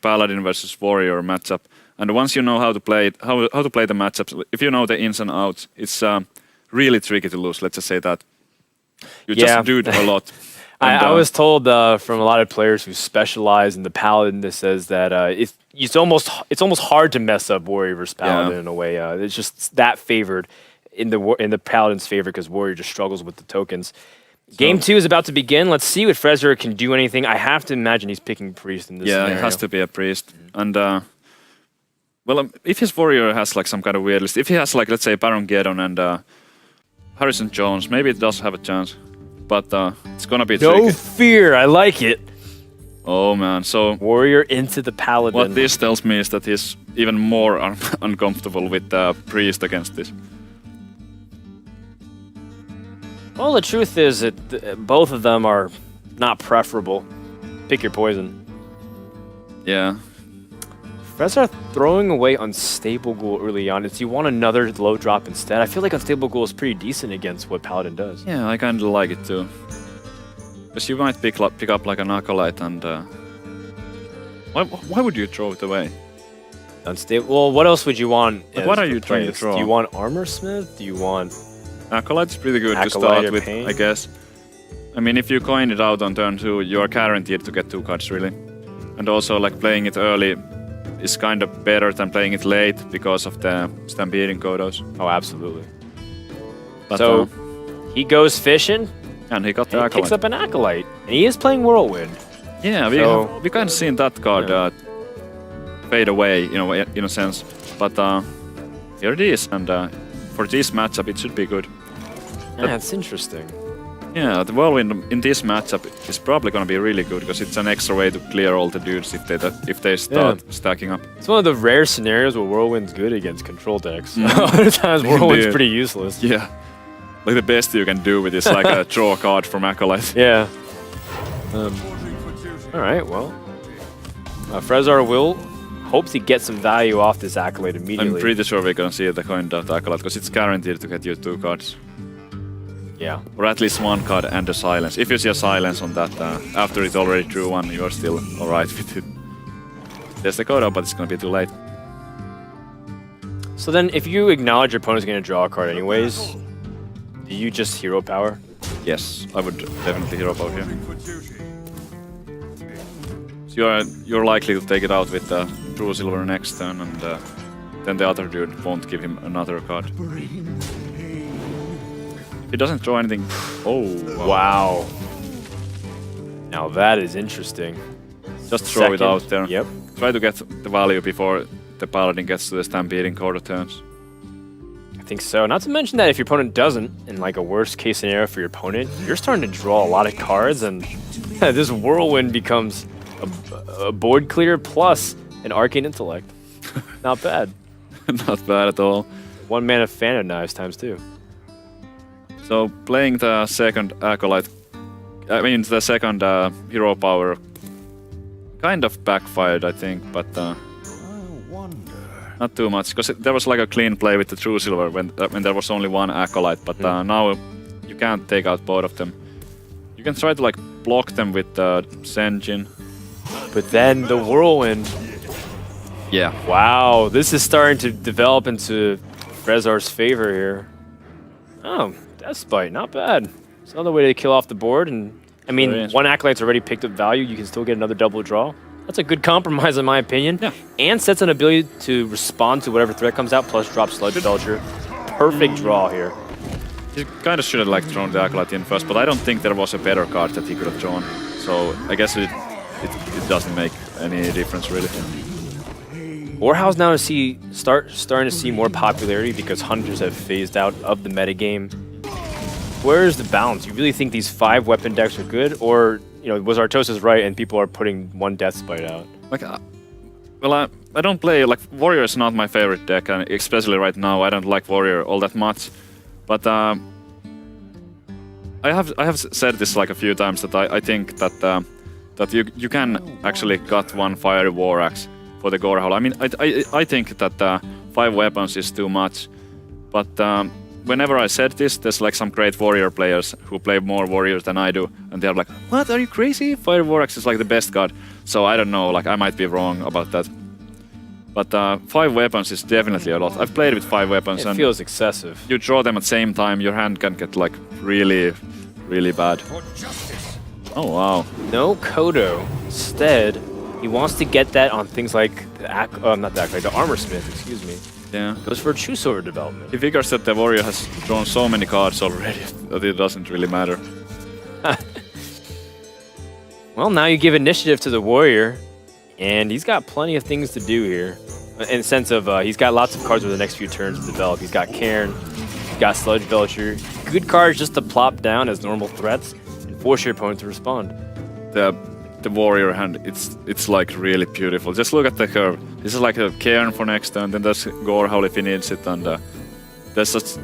Paladin versus Warrior matchup. And once you know how to play it, how to play the matchups, if you know the ins and outs, it's really tricky to lose. Let's just say that. You just do it a lot. I was told from a lot of players who specialize in the Paladin that says that it's almost hard to mess up Warrior versus Paladin in a way. It's just that favored in the Paladin's favor because Warrior just struggles with the tokens. Game 2 is about to begin. Let's see if Frezzar can do anything. I have to imagine he's picking Priest in this scenario. Yeah, it has to be a Priest. And well, if his Warrior has like some kind of weird list, if he has like, let's say, Baron Geddon and Harrison Jones, maybe it does have a chance. But it's gonna be tricky. No fear, I like it. Oh man, so Warrior into the Paladin. What this tells me is that he's even more uncomfortable with Priest against this. Well, the truth is that both of them are not preferable. Pick your poison. Yeah. Frezzar throwing away Unstable Ghoul early on. Do you want another low drop instead? I feel like Unstable Ghoul is pretty decent against what Paladin does. Yeah, I kind of like it too. Because you might pick up like an Acolyte and... Why would you throw it away? Unstable. Well, what else would you want? Like, what are you trying to throw? Do you want Armor Smith? Do you want... Acolyte's pretty good to Acolyte start with, Pain? I guess. I mean, if you coin it out on turn 2, you are guaranteed to get 2 cards, really. And also, like, playing it early is kind of better than playing it late because of the Stampeding Kodos. Oh, absolutely. But, so, he goes fishing, and he got the and he Acolyte. picks up an Acolyte. And he is playing Whirlwind. Yeah, we kind of seen that card fade away, in a sense. But here it is, and for this matchup, it should be good. Yeah, that's interesting. Yeah, the Whirlwind in this matchup is probably going to be really good because it's an extra way to clear all the dudes if they start stacking up. It's one of the rare scenarios where Whirlwind's good against control decks. Other times, Whirlwind's pretty useless. Yeah, like the best you can do with is like a draw card from Acolyte. Yeah. All right, well, Frezzar hopes he gets some value off this Acolyte immediately. I'm pretty sure we're going to see the coin out Acolyte because it's guaranteed to get you 2 cards. Yeah. Or at least 1 card and a silence. If you see a silence on that after it already drew 1, you're still alright with it. There's the Kodo, but it's going to be too late. So then, if you acknowledge your opponent's going to draw a card anyways, do you just hero power? Yes, I would definitely hero power here. So you're likely to take it out with True Silver next turn, and then the other dude won't give him another card. If he doesn't draw anything... Oh, wow. Now that is interesting. Just throw it out there. Yep. Try to get the value before the Paladin gets to the Stampeding Kodo turns. I think so. Not to mention that if your opponent doesn't, in like a worst case scenario for your opponent, you're starting to draw a lot of cards, and this Whirlwind becomes a board clear plus an Arcane Intellect. Not bad. Not bad at all. 1 mana Fan of Knives ×2. So playing the second Acolyte I mean, the second hero power kind of backfired, I think, but I wonder. not too much, because there was like a clean play with the True Silver when there was only one Acolyte, but now you can't take out both of them. You can try to like block them with Senjin. But then the Whirlwind. Yeah. Wow, this is starting to develop into Frezzar's favor here. Oh, Death Spite, not bad. It's another way to kill off the board, and I mean, Very one Acolyte's already picked up value. You can still get another double draw. That's a good compromise, in my opinion. Yeah. And sets an ability to respond to whatever threat comes out, plus drop Sludge Belcher. Perfect draw here. He kind of should have like thrown the Acolyte in first, but I don't think there was a better card that he could have drawn. So I guess it doesn't make any difference really. Warhowl's now starting to see more popularity because hunters have phased out of the metagame. Where's the balance? You really think these 5 weapon decks are good, or was Artosis right and people are putting one Death Spite out? Like, well, I don't play like Warrior is not my favorite deck, and especially right now I don't like Warrior all that much. But I have said this like a few times that I think that that you can actually cut one Fiery War Axe for the Gorehowl. I mean, I think that 5 weapons is too much, but whenever I said this, there's like some great Warrior players who play more Warriors than I do, and they're like, "What? Are you crazy? Fire War Axe is like the best card." So I don't know, like I might be wrong about that. But 5 weapons is definitely a lot. I've played with 5 weapons, It and feels excessive. you draw them at the same time, your hand can get like really, really bad. Oh wow. No Kodo. Instead, he wants to get that on things like the Armor Smith, excuse me. Yeah. Goes for True Silver development. He figures that the Warrior has drawn so many cards already that it doesn't really matter. Well, now you give initiative to the Warrior, and he's got plenty of things to do here. In the sense of, he's got lots of cards over the next few turns to develop. He's got Cairn, he's got Sludge Belcher. Good cards just to plop down as normal threats and force your opponent to respond. The Warrior hand, it's like really beautiful. Just look at the curve. This is like a Cairn for next turn, then there's Gorehowl if he needs it, and there's such...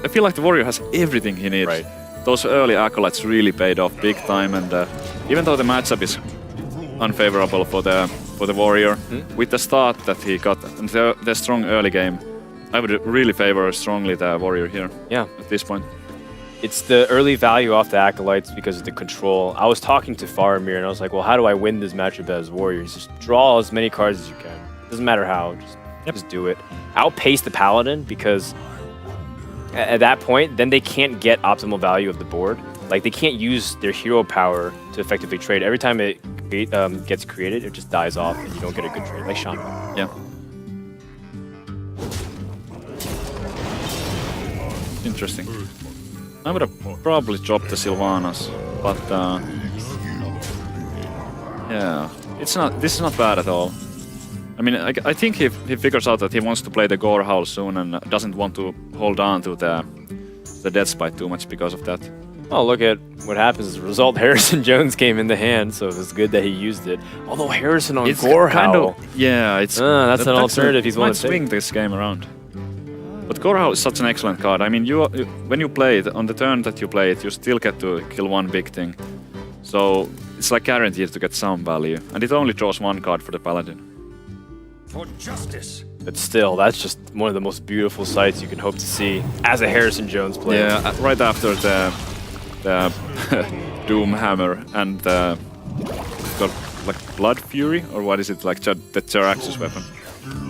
I feel like the Warrior has everything he needs. Right. Those early Acolytes really paid off big time, and even though the matchup is unfavorable for the Warrior, with the start that he got and the strong early game, I would really favor strongly the Warrior here. Yeah. At this point. It's the early value off the Acolytes because of the control. I was talking to Faramir and I was like, well, how do I win this matchup as Warriors? Just draw as many cards as you can. Doesn't matter how, just do it. Outpace the Paladin because at that point, then they can't get optimal value of the board. Like, they can't use their hero power to effectively trade. Every time it gets created, it just dies off and you don't get a good trade, like Shaman. Yeah. Interesting. I would have probably dropped the Sylvanas, but yeah, this is not bad at all. I mean, I think he figures out that he wants to play the Gorehowl soon and doesn't want to hold on to the Death Spite too much because of that. Oh, look at what happens as a result. Harrison Jones came in the hand, so it was good that he used it. Although Harrison on Gorehowl, kind of, yeah, it's that's an alternative he's willing might to swing take. this game around. But Gorehowl is such an excellent card. I mean, when you play it, on the turn that you play it, you still get to kill one big thing. So it's like guaranteed to get some value. And it only draws one card for the Paladin. For justice. But still, that's just one of the most beautiful sights you can hope to see as a Harrison Jones player. Yeah, right after the Doom Hammer and the like Blood Fury, or what is it, like the Jaraxxus weapon?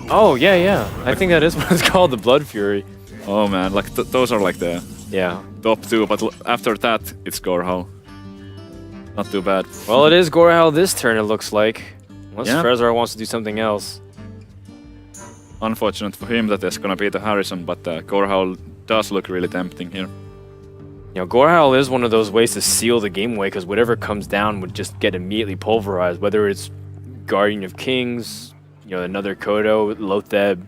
Oh, yeah. I think that is what it's called, the Blood Fury. Oh man, like those are like the top 2, but after that, it's Gorehowl. Not too bad. Well, it is Gorehowl this turn, it looks like. Unless Yeah. Frezzar wants to do something else. Unfortunate for him that there's gonna be the Harrison, but Gorehowl does look really tempting here. Gorehowl is one of those ways to seal the game away, because whatever comes down would just get immediately pulverized, whether it's Guardian of Kings, another Kodo, Lotheb.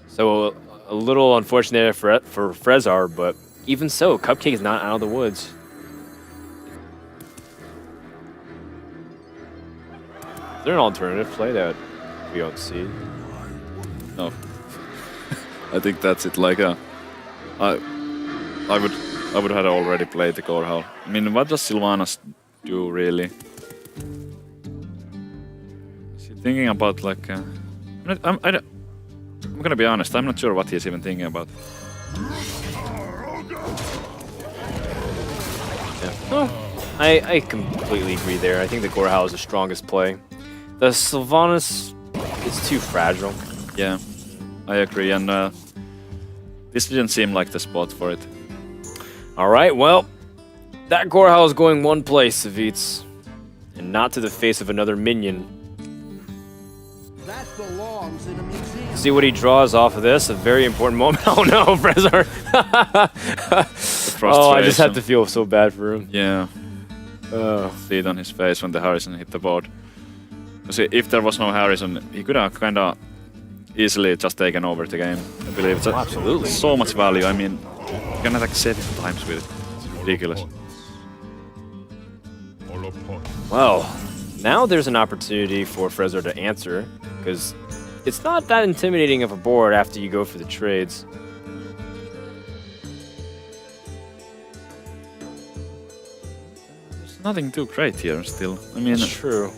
So a little unfortunate for Frezzar, but even so, Cupcake is not out of the woods. Is there an alternative play that we don't see? No. I think that's it. Like I would have already played the Gorehowl. I mean, what does Sylvanas do really? Is he thinking about like? I'm gonna be honest. I'm not sure what he's even thinking about. Well, I completely agree there. I think the Gorehowl is the strongest play. The Sylvanas is too fragile. Yeah, I agree. And this didn't seem like the spot for it. All right, well, that Gorehowl is going one place, Savitz, and not to the face of another minion. That belongs in a museum. See what he draws off of this. A very important moment. Oh no, Frezzar! Oh, I just have to feel so bad for him. Yeah. See it on his face when the Harrison hit the board. Because if there was no Harrison, he could have kind of easily just taken over the game. I believe it's Absolutely. so much value. I mean, you can attack 7 times with it. It's ridiculous. Well, now there's an opportunity for Frezzar to answer, because it's not that intimidating of a board after you go for the trades. There's nothing too great here still. I mean, That's true.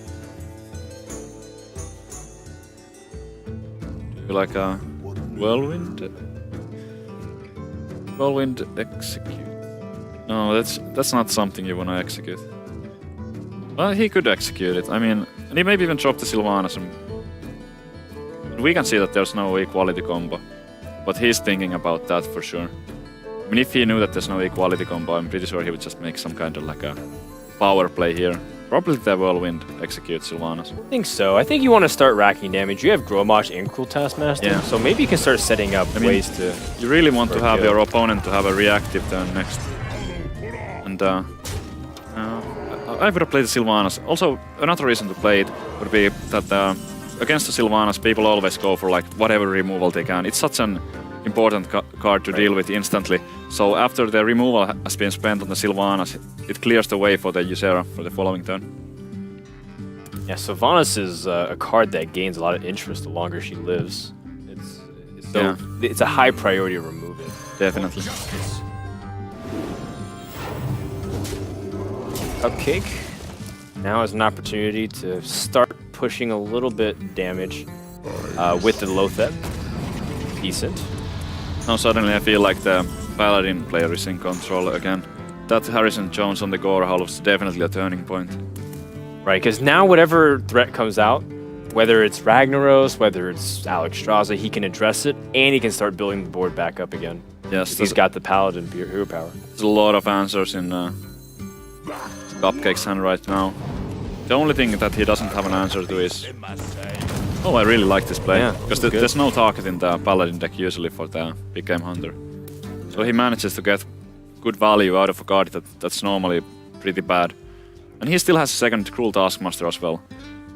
like a whirlwind. Whirlwind execute. No, that's not something you wanna execute. Well, he could execute it. I mean, and he maybe even drop the Sylvanas. And we can see that there's no equality combo, but he's thinking about that for sure. I mean, if he knew that there's no equality combo, I'm pretty sure he would just make some kind of like a power play here. Probably the whirlwind execute Sylvanas. I think so. I think you want to start racking damage. You have Gromosh and Cruel Taskmaster, Yeah. so maybe you can start setting up ways to... You really want to have kill. your opponent to have a reactive turn next. And I would have played the Sylvanas. Also, another reason to play it would be that against the Sylvanas, people always go for like whatever removal they can. It's such an important card to deal with instantly. So after the removal has been spent on the Sylvanas, it clears the way for the Ysera for the following turn. Yeah, Sylvanas is a card that gains a lot of interest the longer she lives. It's a high priority to remove it. Definitely. Cupcake now has an opportunity to start pushing a little bit damage with the Lothep. Decent. Now suddenly I feel like the Paladin player is in control again. That Harrison Jones on the Gorehowl is definitely a turning point. Right, because now whatever threat comes out, whether it's Ragnaros, whether it's Alexstrasza, he can address it, and he can start building the board back up again. Yes, He's got the Paladin hero power. there's a lot of answers in Cupcake's hand right now. The only thing that he doesn't have an answer to is... Oh, I really like this play. Yeah, because good. there's no target in the Paladin deck usually for the Big Game Hunter. So he manages to get good value out of a card that's normally pretty bad. And he still has a second Cruel Taskmaster as well.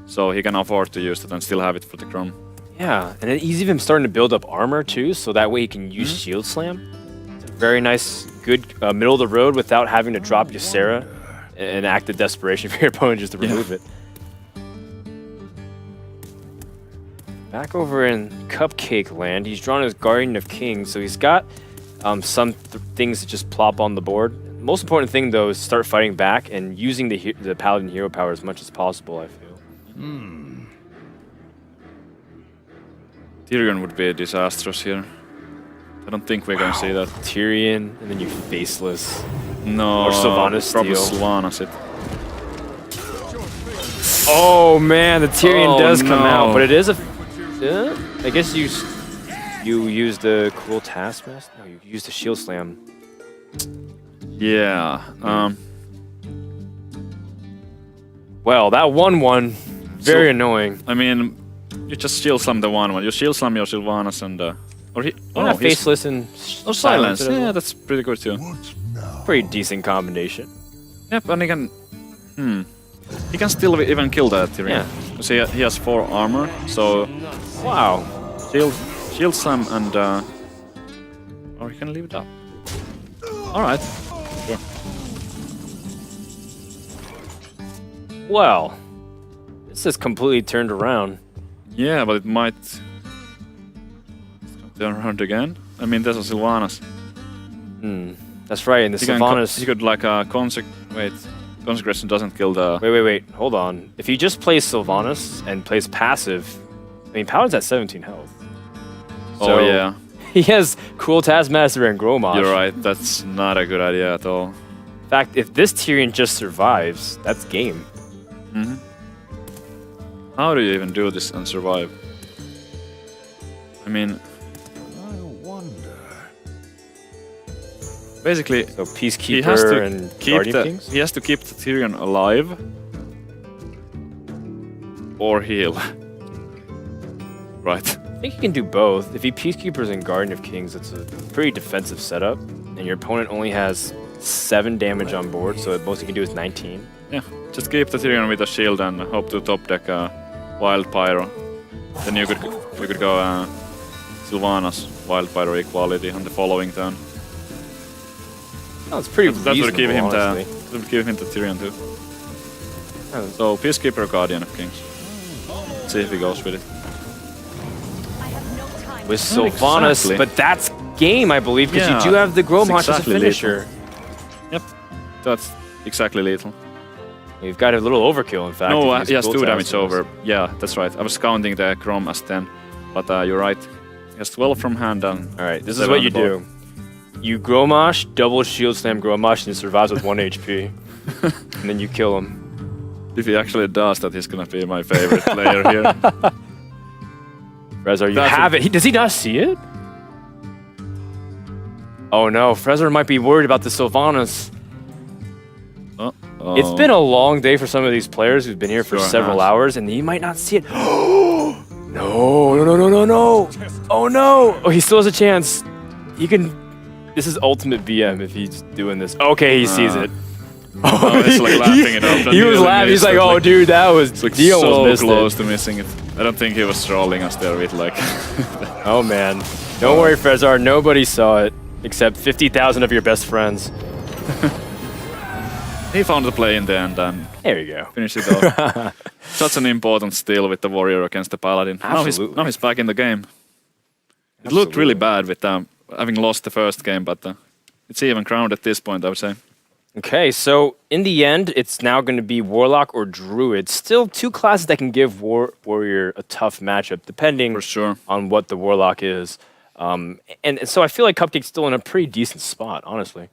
So he can afford to use that and still have it for the Chrome. Yeah, and then he's even starting to build up armor too, so that way he can use Shield Slam. It's a very nice, good middle of the road without having to drop Ysera and act of desperation for your opponent just to remove it. Back over in Cupcake land, he's drawn his Guardian of Kings, so he's got some things that just plop on the board. Most important thing though is start fighting back and using the Paladin hero power as much as possible, I feel. Tyrion would be disastrous here. I don't think we're going to see that. Tyrion, and then you Faceless. No, Or Sylvanas probably Steel. Sylvanas it. Oh man, the Tyrion Oh, does come no. out, but it is a... I guess you use the Cruel Taskmaster? No, you use the Shield Slam. Yeah. Well, that 1/1, very annoying. I mean, you just shield slam the 1/1. You shield slam your Sylvanas and or he. Why not he's- Faceless and Oh, silence. it as Yeah, well? that's pretty good too. Pretty decent combination. Yep, and he can. He can still even kill that Tyrion. Yeah. Because he has 4 armor, so Wow. shield slam and or he can leave it up. All right. Sure. Well, this is completely turned around. Yeah, but it might turn around again. I mean, there's a Sylvanas. That's right, and the Sylvanas... He could like Consecration doesn't kill the... Wait. Hold on. If he just plays Sylvanas and plays passive, I mean, Paladin's at 17 health. Oh, yeah. He has Cruel Taskmaster and Gromosh. You're right. That's not a good idea at all. In fact, if this Tyrion just survives, that's game. How do you even do this and survive? I mean, I wonder. basically, So he has Peacekeeper to and keep Guardian Kings? he has to keep the Tyrion alive or heal. Right. I think you can do both. If he Peacekeepers and Guardian of Kings, it's a pretty defensive setup, and your opponent only has 7 damage on board, so the most you can do is 19. Yeah. Just keep the Tyrion with a shield and hope to top deck Wild Pyro. Then you could go Sylvanas Wild Pyro equality on the following turn. Oh, it's pretty That would give him honestly. the Tyrion too. Oh. So Peacekeeper Guardian of Kings. Let's see if he goes with it. With Not Sylvanas, exactly. but that's game, I believe, because Yeah, you do have the Gromosh it's as a exactly finisher. Yep. That's exactly lethal. You've got a little overkill, in fact. No, if he you has use 2 Cruel damage Taskmaster. over. Yeah, that's right. I was counting the Chrome as 10. But you're right. He has 12 from hand and... All right, this is 7 what on you the board. do. You Gromosh, double shield slam Gromosh, and he survives with 1 HP. And then you kill him. If he actually does that, he's gonna be my favorite player here. Frezzar, you That's have it. Does he not see it? Oh no, Frezzar might be worried about the Sylvanas. Uh-oh. It's been a long day for some of these players who've been here for Sure several has. hours, and he might not see it. No! Oh no! Oh, he still has a chance. He can. This is ultimate BM if he's doing this. Okay, he sees it. Oh, he's like laughing it up. He was laughing. He's like, "Oh, dude, that was It's like he almost so missed close it." to missing it. I don't think he was trolling us there with like... Oh man, don't worry, Frezzar. Nobody saw it except 50,000 of your best friends. He found the play in the end and There you go. finished it off. Such an important steal with the Warrior against the Paladin. Absolutely. Now he's back in the game. It looked really bad with having lost the first game, but it's even crowned at this point, I would say. Okay, so in the end, it's now going to be Warlock or Druid. Still 2 classes that can give Warrior a tough matchup, depending For sure. on what the Warlock is. And so I feel like Cupcake's still in a pretty decent spot, honestly.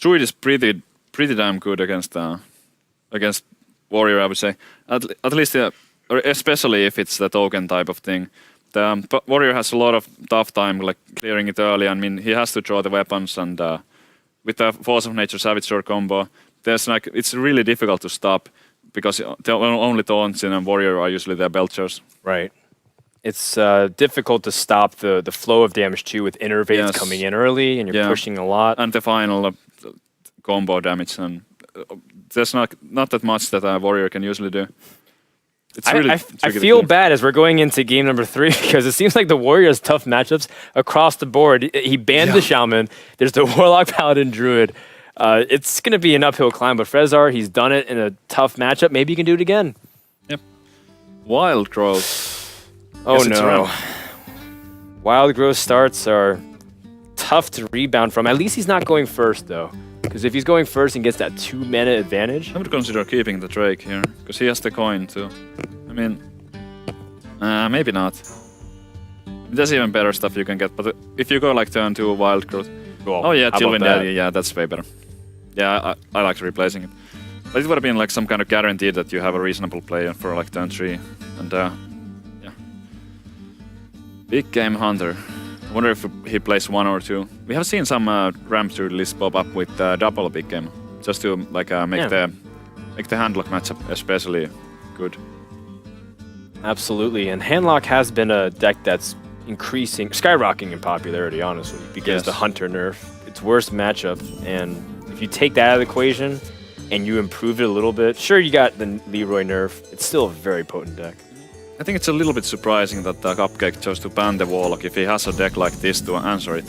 Druid is pretty damn good against Warrior, I would say. At least, or especially if it's the token type of thing. But Warrior has a lot of tough time like clearing it early. I mean, he has to draw the weapons, and with the Force of Nature Savage Sword combo, it's really difficult to stop because the only taunts in a Warrior are usually their Belchers. Right. It's difficult to stop the flow of damage too with innervates Yes. coming in early, and you're Yeah. pushing a lot. And the final combo damage, and there's not that much that a Warrior can usually do. It's really I tricky to feel do. bad as we're going into game number 3 because it seems like the Warrior has tough matchups across the board. He banned the Shaman. There's the Warlock, Paladin, Druid. It's going to be an uphill climb, but Frezzar, he's done it in a tough matchup. Maybe he can do it again. Yep. Wild Growth. Oh Guess it's no. around. Wild growth starts are tough to rebound from. At least he's not going first though. Because if he's going first and gets that 2 mana advantage. I would consider keeping the Drake here, because he has the coin too. I mean, maybe not. There's even better stuff you can get, but if you go like turn 2 Wild Growth. Well, Oh yeah, how about Tilwyn that? Daddy, yeah, that's way better. Yeah, I like replacing it. But it would have been like some kind of guarantee that you have a reasonable player for like turn 3. And yeah. Big Game Hunter. I wonder if he plays 1 or 2. We have seen some ramp through list pop up with double Big Game, just to like make the handlock matchup especially good. Absolutely. And Handlock has been a deck that's skyrocketing in popularity, honestly, because Yes. the Hunter nerf, its worst matchup. And if you take that out of the equation and you improve it a little bit, sure, you got the Leroy nerf. It's still a very potent deck. I think it's a little bit surprising that Cupcake chose to ban the Warlock if he has a deck like this to answer it.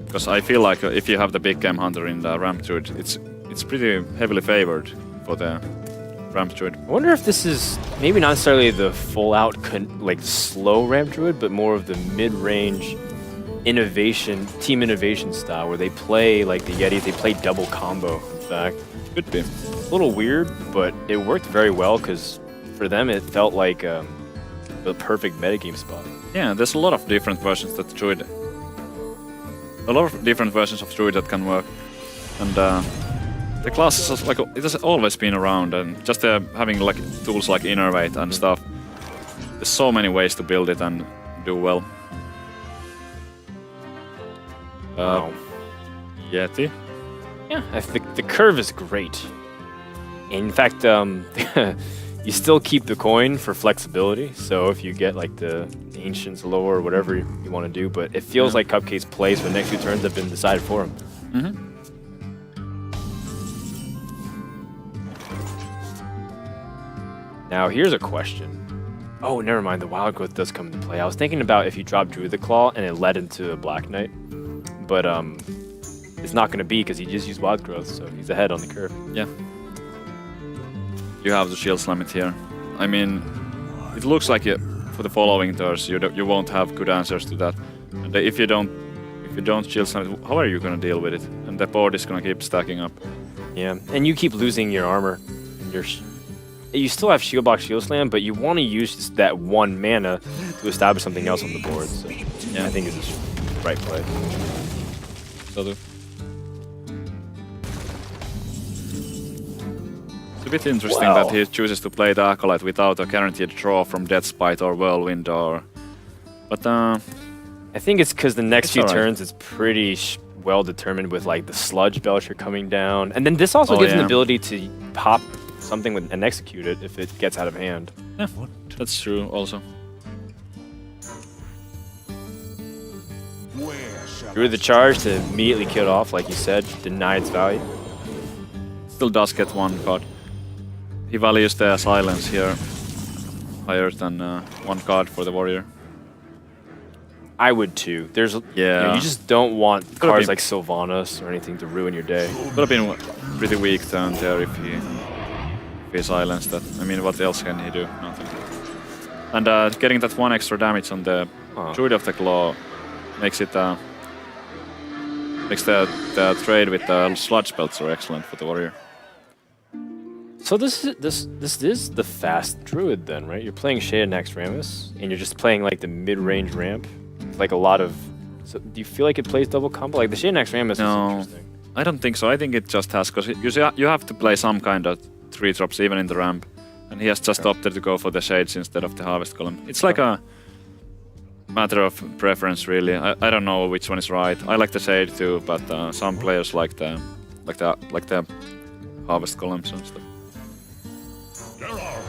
Because I feel like if you have the Big Game Hunter in the Ramp Druid, it's pretty heavily favored for the Ramp Druid. I wonder if this is maybe not necessarily the full-out like slow Ramp Druid, but more of the mid-range team innovation style, where they play like the Yetis, they play double combo. fact. Could be. It's a little weird, but it worked very well because for them it felt like the perfect metagame spot. Yeah, there's a lot of different versions that Druid. A lot of different versions of Druid that can work, and the class is like it has always been around, and just having like tools like Innervate and stuff. There's so many ways to build it and do well. Wow. Yeti. Yeah, I think the curve is great. In fact, you still keep the coin for flexibility. So if you get like the Ancients lower or whatever you want to do, but it feels like Cupcake's plays for the next few turns have been decided for him. Mm-hmm. Now here's a question. Oh, never mind. The Wild Growth does come into play. I was thinking about if you drop Druid the Claw and it led into a Black Knight, but it's not going to be because he just used Wild Growth, so he's ahead on the curve. Yeah. You have to Shield Slam it here. I mean, it looks like for the following turns you won't have good answers to that. And if you don't Shield Slam it, how are you going to deal with it? And the board is going to keep stacking up. Yeah, and you keep losing your armor. You still have Shield Block, Shield Slam, but you want to use that 1 mana to establish something else on the board. So yeah, I think it's just the right play. So it's a bit interesting that he chooses to play the Acolyte without a guaranteed draw from Deathspite or Whirlwind or... But I think it's because the next few alright. turns is pretty well determined with like the Sludge Belcher coming down. And then this also gives an ability to pop something and execute it if it gets out of hand. yeah, that's true also. Drew the charge to immediately kill it off, like you said, deny its value. Still does get 1 card. He values the silence here higher than 1 card for the warrior. I would too. There's Yeah. you just don't want Could've cards been- like Sylvanas or anything to ruin your day. Could have been a pretty weak turn there if he silenced that. I mean, what else can he do? Nothing. And getting that 1 extra damage on the Druid of the Claw makes it makes the trade with the Sludge Belcher excellent for the warrior. So this is the fast Druid then, right? You're playing Shade and Naxxramas, and you're just playing like the mid-range ramp. Like a lot of... So do you feel like it plays double combo? Like the Shade and Naxxramas No. is interesting. I don't think so. I think it just has, because you have to play some kind of 3 drops even in the ramp. And he has just opted to go for the Shades instead of the Harvest Column. It's like a matter of preference, really. I don't know which one is right. I like the Shade too, but some players like the Harvest Columns and stuff.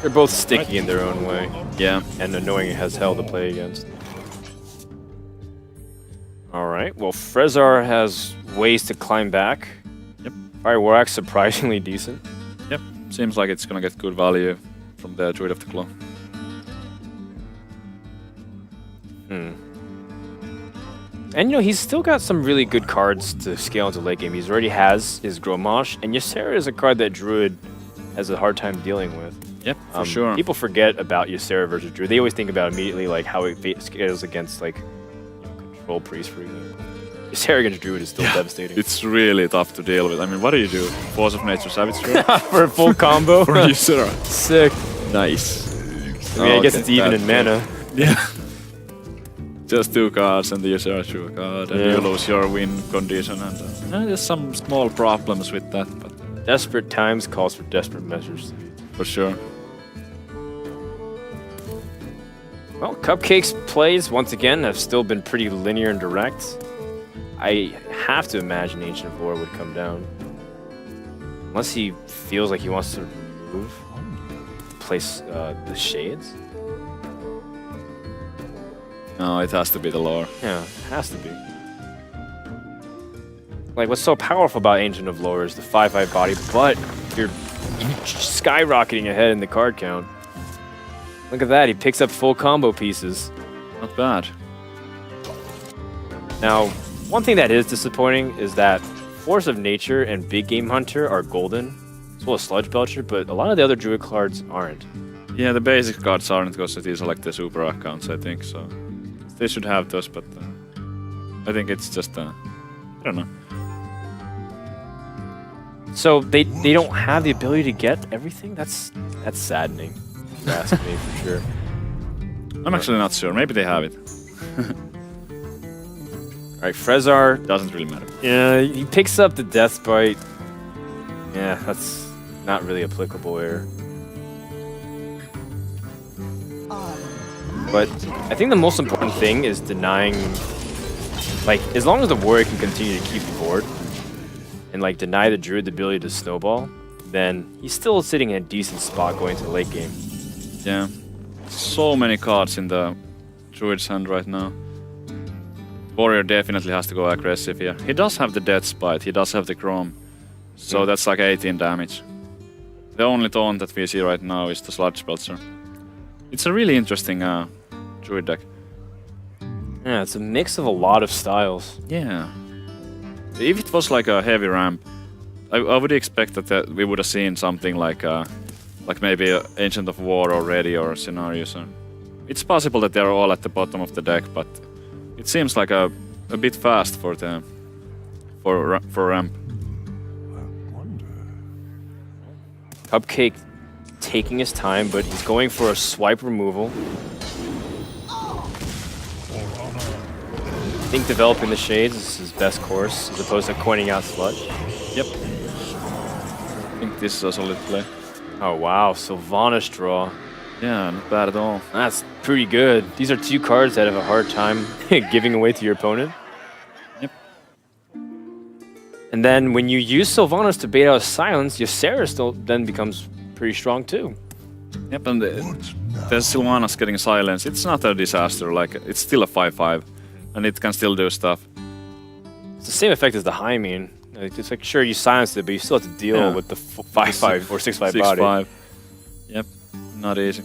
They're both sticky in their own way, Yeah. and annoying as hell to play against. Alright, well Frezzar has ways to climb back. Yep. Fire Warlock's surprisingly decent. Yep. Seems like it's gonna get good value from the Druid of the Claw. And you know, he's still got some really good cards to scale into late game. He's already has his Gromosh, and Ysera is a card that Druid has a hard time dealing with. Yep, for sure. People forget about Ysera versus Druid. They always think about immediately like how it scales against like Control Priest, for example. Ysera against Druid is still devastating. It's really tough to deal with. I mean, what do you do? Force of Nature, Savage Throw? For a full combo. For Ysera. Sick. Nice. I mean, I guess it's even in mana. Yeah. Just 2 cards and the Ysera drew a card, and you lose your win condition. And there's some small problems with that, but Desperate times calls for desperate measures. for sure. Well, Cupcake's plays, once again, have still been pretty linear and direct. I have to imagine Ancient of Lore would come down. Unless he feels like he wants to remove, place the Shades. No, it has to be the lore. Yeah, it has to be. Like, what's so powerful about Ancient of Lore is the 5/5 body, but you're skyrocketing ahead in the card count. Look at that, he picks up full combo pieces. Not bad. Now, one thing that is disappointing is that Force of Nature and Big Game Hunter are golden, as well as Sludge Belcher, but a lot of the other Druid cards aren't. Yeah, the basic cards aren't, because these are like the super accounts, I think, so they should have those, but I think it's just, I don't know. So they don't have the ability to get everything? That's saddening, if you ask me, for sure. I'm actually not sure. Maybe they have it. All right, Frezzar. Doesn't really matter. Yeah, he picks up the Death Bite. Yeah, that's not really applicable here. But I think the most important thing is denying, like, as long as the warrior can continue to keep the board and like deny the druid the ability to snowball, then he's still sitting in a decent spot going to the late game. Yeah. So many cards in the druid's hand right now. Warrior definitely has to go aggressive here. He does have the Death Spite, he does have the Chrome. So that's like 18 damage. The only taunt that we see right now is the Sludge Belcher. It's a really interesting druid deck. Yeah, it's a mix of a lot of styles. Yeah. If it was like a heavy ramp, I would expect that we would have seen something like maybe a Ancient of War already or scenarios. It's possible that they're all at the bottom of the deck, but it seems like a bit fast for ramp. Cupcake taking his time, but he's going for a swipe removal. I think developing the shades is his best course, as opposed to coining out Sludge. Yep. I think this is a solid play. Oh wow, Sylvanas draw. Yeah, not bad at all. That's pretty good. These are two cards that have a hard time giving away to your opponent. Yep. And then when you use Sylvanas to bait out Silence, Ysera still then becomes pretty strong too. Yep, and the Sylvanas getting Silence, it's not a disaster. Like, it's still a 5/5, and it can still do stuff. It's the same effect as the Hymean. Like, it's like, sure, you silence it, but you still have to deal with the 5/5 or 6/5 body. 6/5. Yep, not easy.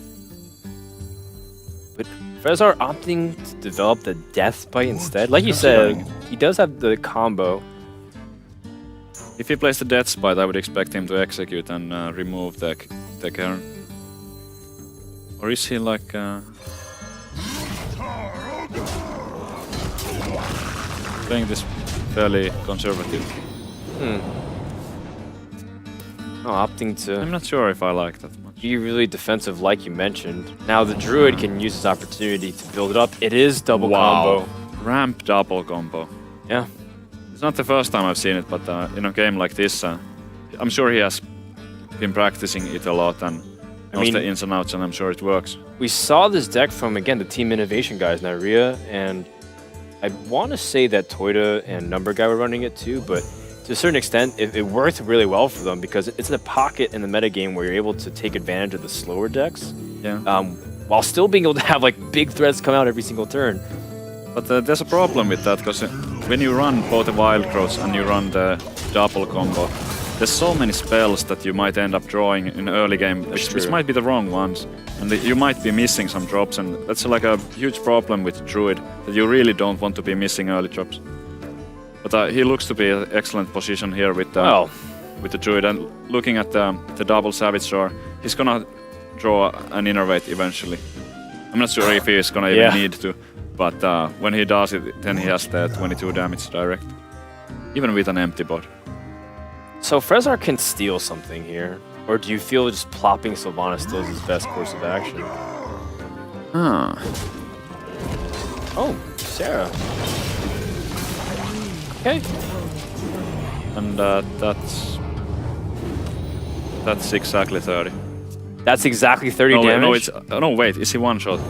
But Frezzar opting to develop the Death Bite instead. Like you said, he does have the combo. If he plays the Death Spite, I would expect him to execute and remove the Cairn. Or is he like... playing this fairly conservative? Oh, opting to I'm not sure if I like that much. be really defensive, like you mentioned. Now the Druid can use his opportunity to build it up. It is double combo. Ramp double combo. Yeah. It's not the first time I've seen it, but in a game like this, I'm sure he has been practicing it a lot and knows the ins and outs, and I'm sure it works. We saw this deck from, again, the Team Innovation guys, Nairia, and I want to say that Toyota and Number Guy were running it too, but to a certain extent, it worked really well for them because it's a pocket in the metagame where you're able to take advantage of the slower decks, while still being able to have like big threats come out every single turn. But there's a problem with that, because when you run both the Wild Growths and you run the double combo, there's so many spells that you might end up drawing in early game, which might be the wrong ones, and you might be missing some drops, and that's like a huge problem with Druid, that you really don't want to be missing early drops. But he looks to be an excellent position here with the Druid, and looking at the double Savage Draw, he's gonna draw an Innervate eventually. I'm not sure if he's gonna even need to, but when he does it, then he has the 22 damage direct, even with an empty board. So Frezzar can steal something here, or do you feel just plopping Sylvanas still is his best course of action? Oh, Sarah. Okay. And that's exactly 30. That's exactly 30 damage? No, wait, is he one shot?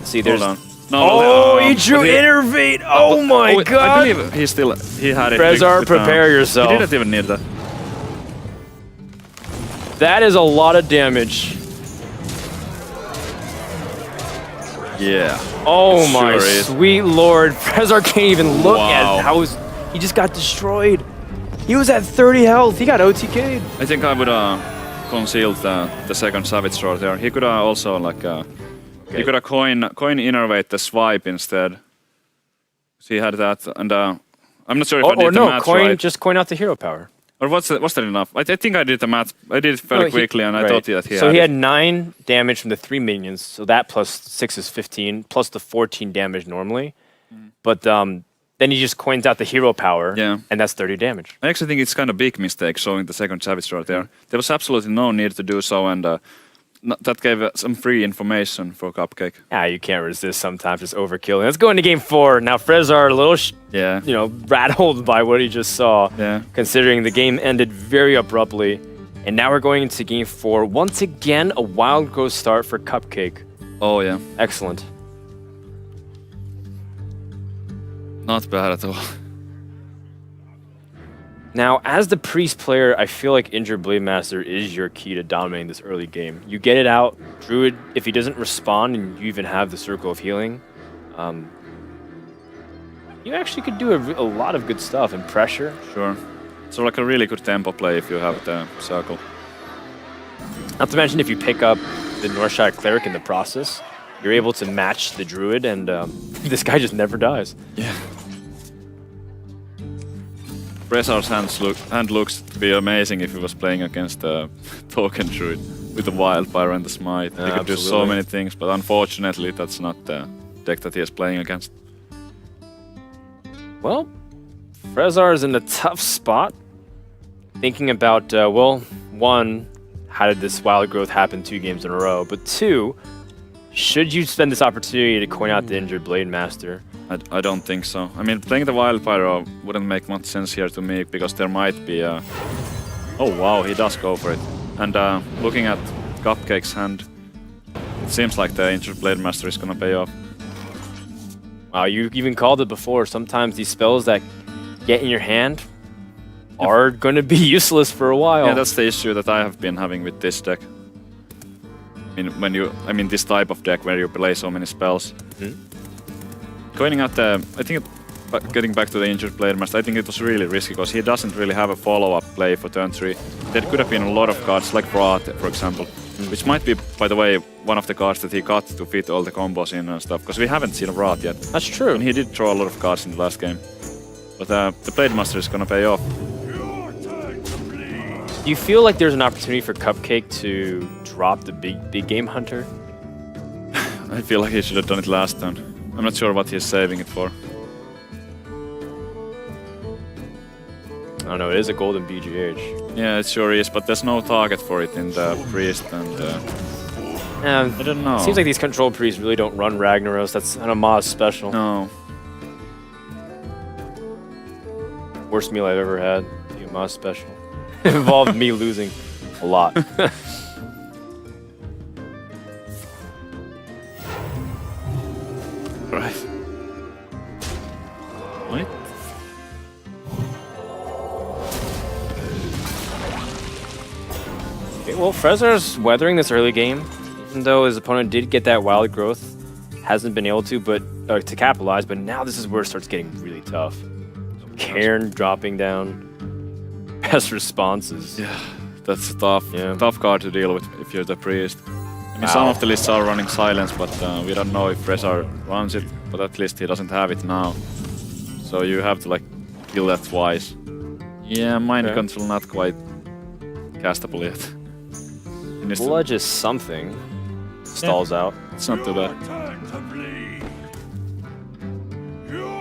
See, there's... Hold on. No, he drew Innervate! Oh my god! I believe he had it. Frezzar, prepare yourself. He didn't even need that. That is a lot of damage. Yeah. Oh my sweet lord. Frezzar can't even look at how he just got destroyed. He was at 30 health. He got OTK'd. I think I would conceal the second Savage Draw there. He could also like he could have coin Innervate the swipe instead. So he had that, and I'm not sure if I did the math right. Just coin out the hero power. Or was that enough? I think I did the math. I did it fairly quickly, and I thought that he had. So he had 9 damage from the 3 minions. So that plus 6 is 15, plus the 14 damage normally. But then he just coins out the hero power, Yeah. and that's 30 damage. I actually think it's kind of big mistake showing the second Savage Sword there. There was absolutely no need to do so, and that gave some free information for Cupcake. You can't resist sometimes, just overkill. Let's go into game 4. Now, Frezzar a little, Yeah. rattled by what he just saw, Yeah. considering the game ended very abruptly. And now we're going into game 4. Once again, a wild growth start for Cupcake. Oh yeah. Excellent. Not bad at all. Now, as the Priest player, I feel like Injured Blade Master is your key to dominating this early game. You get it out. Druid, if he doesn't respond and you even have the Circle of Healing, you actually could do a lot of good stuff and pressure. Sure. So like a really good tempo play if you have the circle. Not to mention if you pick up the Northshire Cleric in the process, you're able to match the Druid, and this guy just never dies. Yeah. Frezzar's hand looks to be amazing if he was playing against a token druid with the Wildfire and the Smite. He could do so Absolutely. many things, but unfortunately that's not the deck that he is playing against. Well, Frezzar is in a tough spot. Thinking about, one, how did this wild growth happen 2 games in a row? But 2, should you spend this opportunity to coin out the Injured Blade Master? I don't think so. I mean, playing the Wildfire wouldn't make much sense here to me because there might be a... Oh wow, he does go for it. And looking at Cupcake's hand, it seems like the Injured Blade Master is gonna pay off. Wow, you even called it before. Sometimes these spells that get in your hand are going to be useless for a while. Yeah, that's the issue that I have been having with this deck. I mean, this type of deck where you play so many spells. Coining out getting back to the Injured Blade Master, I think it was really risky because he doesn't really have a follow-up play for turn 3. There could have been a lot of cards, like Wrath, for example, which might be, by the way, one of the cards that he got to fit all the combos in and stuff, because we haven't seen Wrath yet. That's true. And he did draw a lot of cards in the last game. But the Blade Master is gonna pay off. Do you feel like there's an opportunity for Cupcake to drop the big game hunter? I feel like he should have done it last turn. I'm not sure what he's saving it for. I don't know, it is a golden BGH. Yeah, it sure is, but there's no target for it in the Priest, and I don't know. Seems like these control priests really don't run Ragnaros. That's an Amaz special. No. Worst meal I've ever had. The Amaz special. It involved me losing a lot. Right. What? Okay, well, Frezzar's weathering this early game, even though his opponent did get that wild growth. Hasn't been able to capitalize, but now this is where it starts getting really tough. Cairn dropping down. Best responses. Yeah, that's a tough card to deal with if you're the Priest. I mean, some of the lists are running Silence, but we don't know if Frezzar runs it, but at least he doesn't have it now. So you have to like kill that twice. Yeah, Mind Control not quite castable yet. Bludge is something. Stalls out. It's not too bad.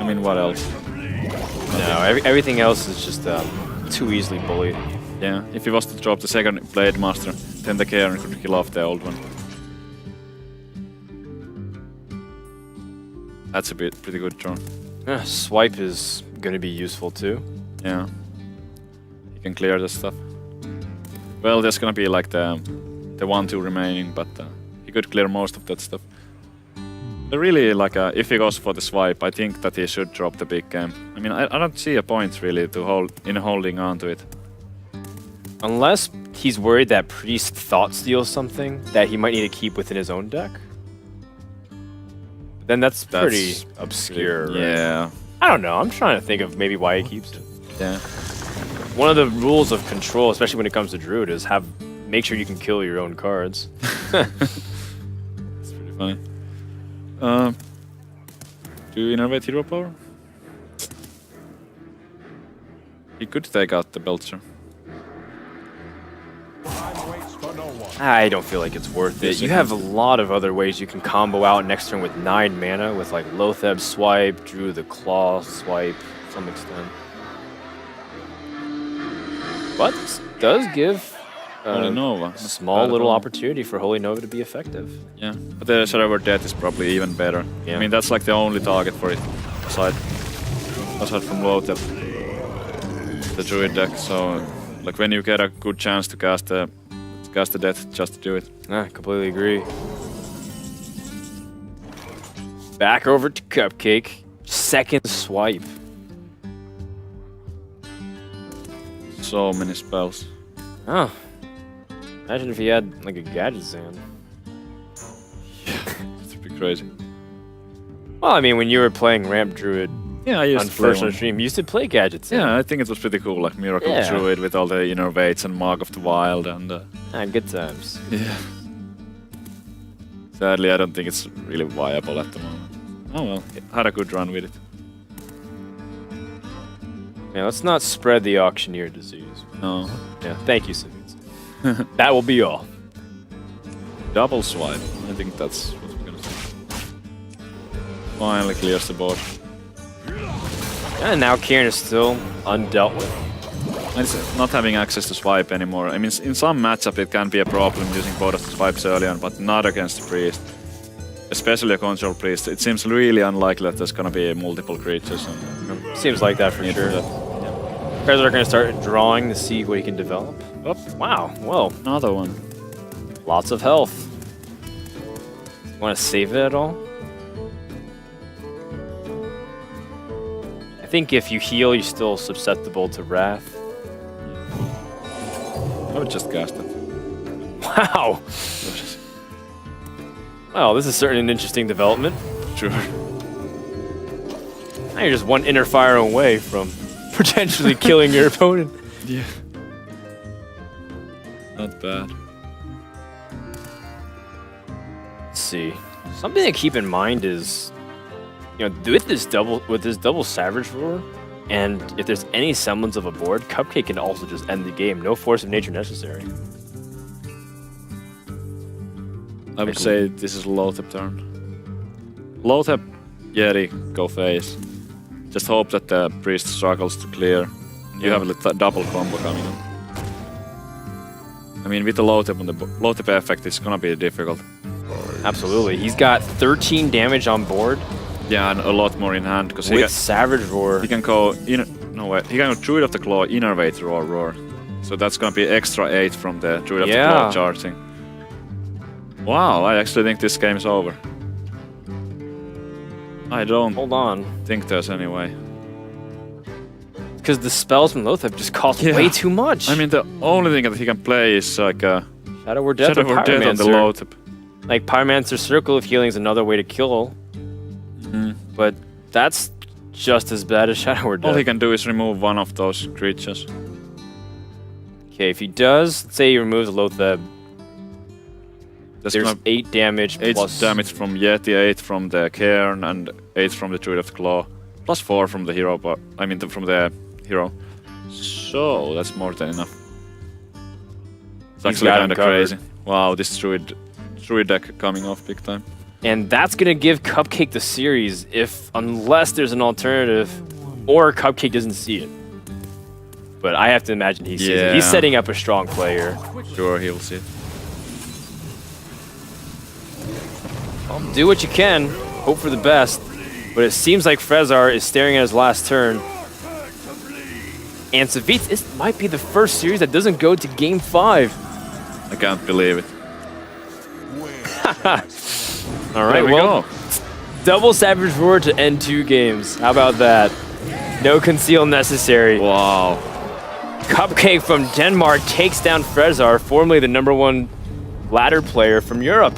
I mean, what else? No, everything else is just too easily bullied. Yeah, if he was to drop the second Blade Master, then the Cairn could kill off the old one. That's a pretty good draw. Yeah, swipe is going to be useful too. Yeah. He can clear the stuff. Well, there's gonna be like the 1-2 remaining, but he could clear most of that stuff. But really, like, if he goes for the swipe, I think that he should drop the big game. I mean, I don't see a point really to holding on to it. Unless he's worried that Priest thought steals something that he might need to keep within his own deck. Then that's pretty obscure. Right? Yeah. I don't know. I'm trying to think of maybe why he keeps it. Yeah. One of the rules of control, especially when it comes to Druid, is make sure you can kill your own cards. It's pretty funny. Do you innovate hero power? He could take out the Belcher. Time waits for no one. I don't feel like it's worth it. You have a lot of other ways you can combo out next turn with 9 mana with like Lotheb swipe, Drew the Claw swipe to some extent. But this does give Holy Nova. a small little opportunity for Holy Nova to be effective. Yeah, but the Shadow Word Death is probably even better. Yeah. I mean, that's like the only target for it, aside from Lotheb, the Druid deck. So, like when you get a good chance to cast the Death, just do it. I completely agree. Back over to Cupcake. Second swipe. So many spells. Oh. Imagine if he had like a Gadget Zan. It'd be crazy. Well, I mean, when you were playing Ramp Druid Yeah, I used on to play first one. stream, you used to play Gadget Zan. Yeah, I think it was pretty cool, like Miracle Yeah. Druid with all the innervates and Mark of the Wild, and Good times. yeah. Sadly, I don't think it's really viable at the moment. Oh well, had a good run with it. Yeah, let's not spread the auctioneer disease. No, Yeah, thank you, Savitz. That will be all. double swipe. I think that's what we're gonna see. Finally clears the board. And now Kieran is still undealt with. And it's not having access to swipe anymore. I mean, in some matchup it can be a problem using both of the swipes early on, but not against the priest. Especially a control priest. It seems really unlikely that there's gonna be multiple creatures. And Seems like that for need sure. that. Frezzar are going to start drawing to see what he can develop. Oh, wow. Well, Another one. lots of health. Want to save it at all? I think if you heal, you're still susceptible to Wrath. I would just cast it. Wow. Well, this is certainly an interesting development. Sure. Now you're just one inner fire away from potentially killing your opponent. Yeah. Not bad. Let's see. Something to keep in mind is, with this double Savage Roar, and if there's any semblance of a board, Cupcake can also just end the game. No force of nature necessary. I would say this is Lotheb turn. Lotheb, Yeti, go face. Just hope that the priest struggles to clear. You have a double combo coming on. I mean, with the Lotheb on the Lotheb effect, it's gonna be difficult. Absolutely. He's got 13 damage on board Yeah, and a lot more in hand because with Savage Roar. he can go he can go Druid of the Claw, Innervate, Roar. So that's gonna be extra 8 from the Druid of the Claw charging. Wow, I actually think this game is over. I don't Hold on. think there's any way. Because the spells from Lotheb just cost Yeah. way too much. I mean, the only thing that he can play is like a Shadow Word Death Shadow or Word Death on the Pyromancer. Lotheb. Like, Pyromancer Circle of Healing is another way to kill. But that's just as bad as Shadow Word All Death. he can do is remove one of those creatures. Okay, if he does, let's say he removes Lotheb, There's there's gonna 8 damage 8 plus... damage from Yeti, 8 from the Cairn, and 8 from the Druid of the Claw. Plus 4 from the hero, from the hero. So, that's more than enough. It's He's actually got him kinda covered. crazy. Wow, this Druid deck coming off big time. And that's going to give Cupcake the series unless there's an alternative or Cupcake doesn't see it. But I have to imagine he sees it. He's Yeah. setting up a strong player. Sure, he'll see it. Well, do what you can. Hope for the best. But it seems like Frezzar is staring at his last turn. And Savitz, this might be the first series that doesn't go to Game 5. I can't believe it. All right, There we well, go. double Savage Roar to end 2 games. How about that? No conceal necessary. Wow. Cupcake from Denmark takes down Frezzar, formerly the #1 ladder player from Europe.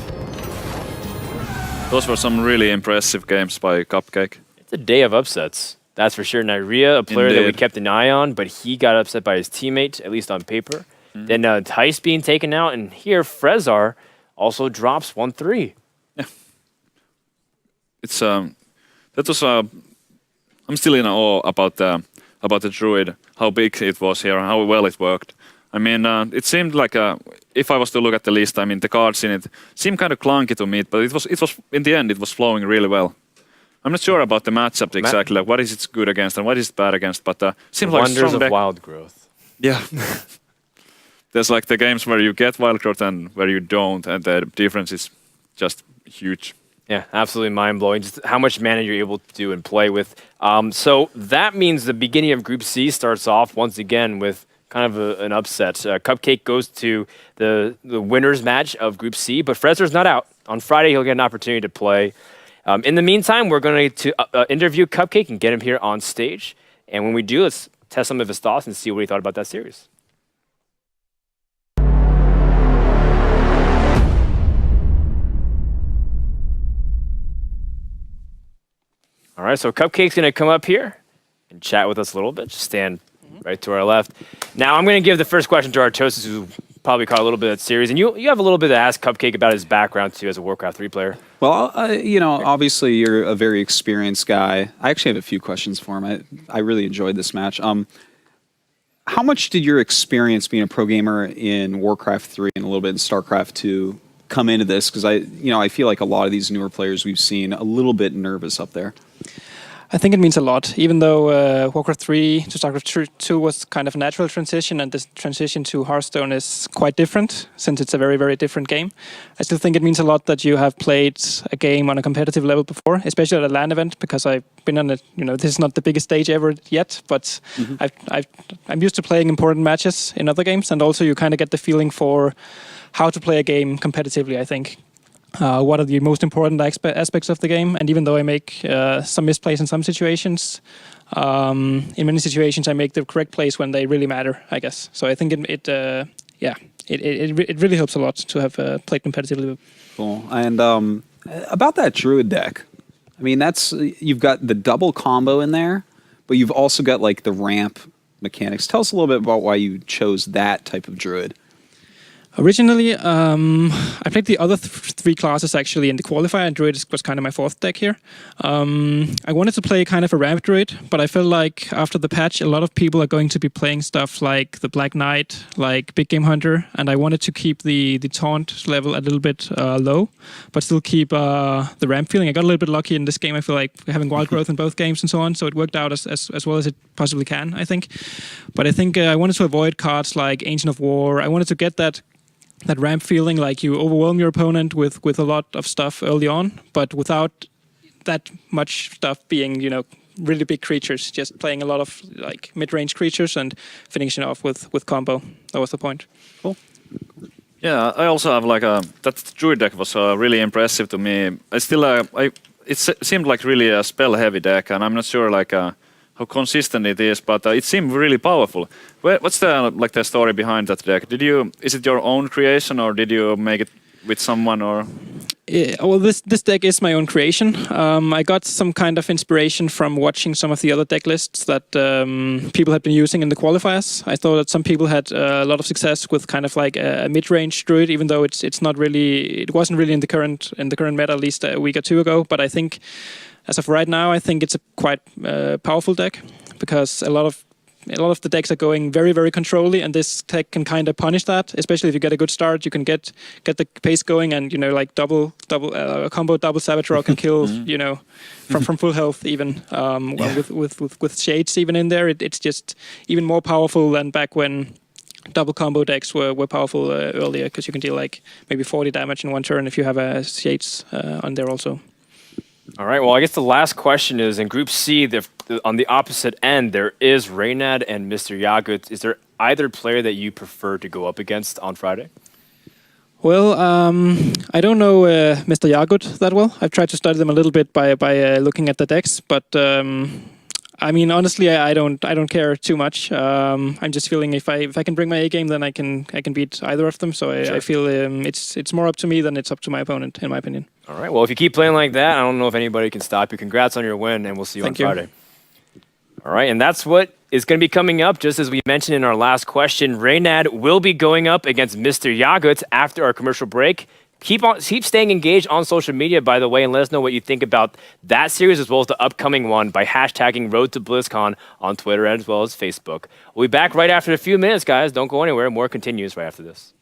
Those were some really impressive games by Cupcake. It's a day of upsets. That's for sure. Nyria, a player that we Indeed. kept an eye on, but he got upset by his teammate, at least on paper. Then Tice being taken out, and here Frezzar also drops 1-3. It's that was I'm still in awe about the Druid, how big it was here and how well it worked. I mean, it seemed like if I was to look at the list, I mean, the cards in it seemed kind of clunky to me, but it was in the end it was flowing really well. I'm not sure about the matchup exactly, like what is it good against and what is it bad against, but seems like Wonders strong of deck. wild growth. Yeah. There's like the games where you get wild growth and where you don't, and the difference is just huge. Yeah, absolutely mind-blowing, just how much mana you're able to do and play with. So that means the beginning of Group C starts off once again with kind of an upset. Cupcake goes to the winner's match of Group C, but Frezzar's not out. On Friday, he'll get an opportunity to play. In the meantime, we're going to interview Cupcake and get him here on stage. And when we do, let's test some of his thoughts and see what he thought about that series. All right, so Cupcake's going to come up here and chat with us a little bit. Just stand right to our left. Now, I'm going to give the first question to our hosts, who probably caught a little bit of that series. And you have a little bit to ask Cupcake about his background, too, as a Warcraft 3 player. Well, obviously you're a very experienced guy. I actually have a few questions for him. I really enjoyed this match. How much did your experience being a pro gamer in Warcraft 3 and a little bit in StarCraft 2 come into this? Because I feel like a lot of these newer players we've seen a little bit nervous up there. I think it means a lot, even though Warcraft 3 to StarCraft 2 was kind of a natural transition, and this transition to Hearthstone is quite different, since it's a very, very different game. I still think it means a lot that you have played a game on a competitive level before, especially at a LAN event, because I've been on it. This is not the biggest stage ever yet, but I'm used to playing important matches in other games, and also you kind of get the feeling for how to play a game competitively, I think. What are the most important aspects of the game? And even though I make some misplays in some situations, in many situations I make the correct plays when they really matter, I guess. So I think it really helps a lot to have played competitively. Cool. And about that Druid deck, I mean, you've got the double combo in there, but you've also got like the ramp mechanics. Tell us a little bit about why you chose that type of Druid. Originally, I played the other three classes actually in the qualifier, and Druid was kind of my fourth deck here. I wanted to play kind of a ramp Druid, but I felt like after the patch, a lot of people are going to be playing stuff like the Black Knight, like Big Game Hunter, and I wanted to keep the taunt level a little bit low, but still keep the ramp feeling. I got a little bit lucky in this game. I feel like having wild growth in both games and so on, so it worked out as well as it possibly can, I think. But I think I wanted to avoid cards like Ancient of War. I wanted to get that ramp feeling, like you overwhelm your opponent with a lot of stuff early on, but without that much stuff being, really big creatures, just playing a lot of like mid-range creatures and finishing off with combo. That was the point. Cool. Yeah, I also have that Druid deck was really impressive to me. It seemed like really a spell-heavy deck, and I'm not sure how consistent it is, but it seemed really powerful. What's the story behind that deck? Is it your own creation, or did you make it with someone, or? Yeah, well, this deck is my own creation. I got some kind of inspiration from watching some of the other deck lists that people had been using in the qualifiers. I thought that some people had a lot of success with kind of like a mid-range Druid, even though it wasn't really in the current meta, at least a week or two ago. But I think, as of right now, I think it's a quite powerful deck, because a lot of the decks are going very, very controlly, and this deck can kind of punish that. Especially if you get a good start, you can get the pace going, and like double combo double Savage Rock can kill from full health even with shades even in there. It's just even more powerful than back when double combo decks were powerful earlier, because you can deal like maybe 40 damage in one turn if you have a shades on there also. All right, well, I guess the last question is, in Group C, on the opposite end, there is Reynad and Mr. Yagut. Is there either player that you prefer to go up against on Friday? Well, I don't know Mr. Yagut that well. I've tried to study them a little bit by looking at the decks, but I mean, honestly, I don't care too much. I'm just feeling if I can bring my A game, then I can beat either of them. So I feel it's more up to me than it's up to my opponent, in my opinion. All right. Well, if you keep playing like that, I don't know if anybody can stop you. Congrats on your win, and we'll see you on Friday. All right, and that's what is going to be coming up. Just as we mentioned in our last question, Reynad will be going up against Mr. Yagut after our commercial break. keep staying engaged on social media, by the way, and let us know what you think about that series as well as the upcoming one by hashtagging Road to BlizzCon on Twitter as well as Facebook. We'll be back right after a few minutes, guys. Don't go anywhere. More continues right after this.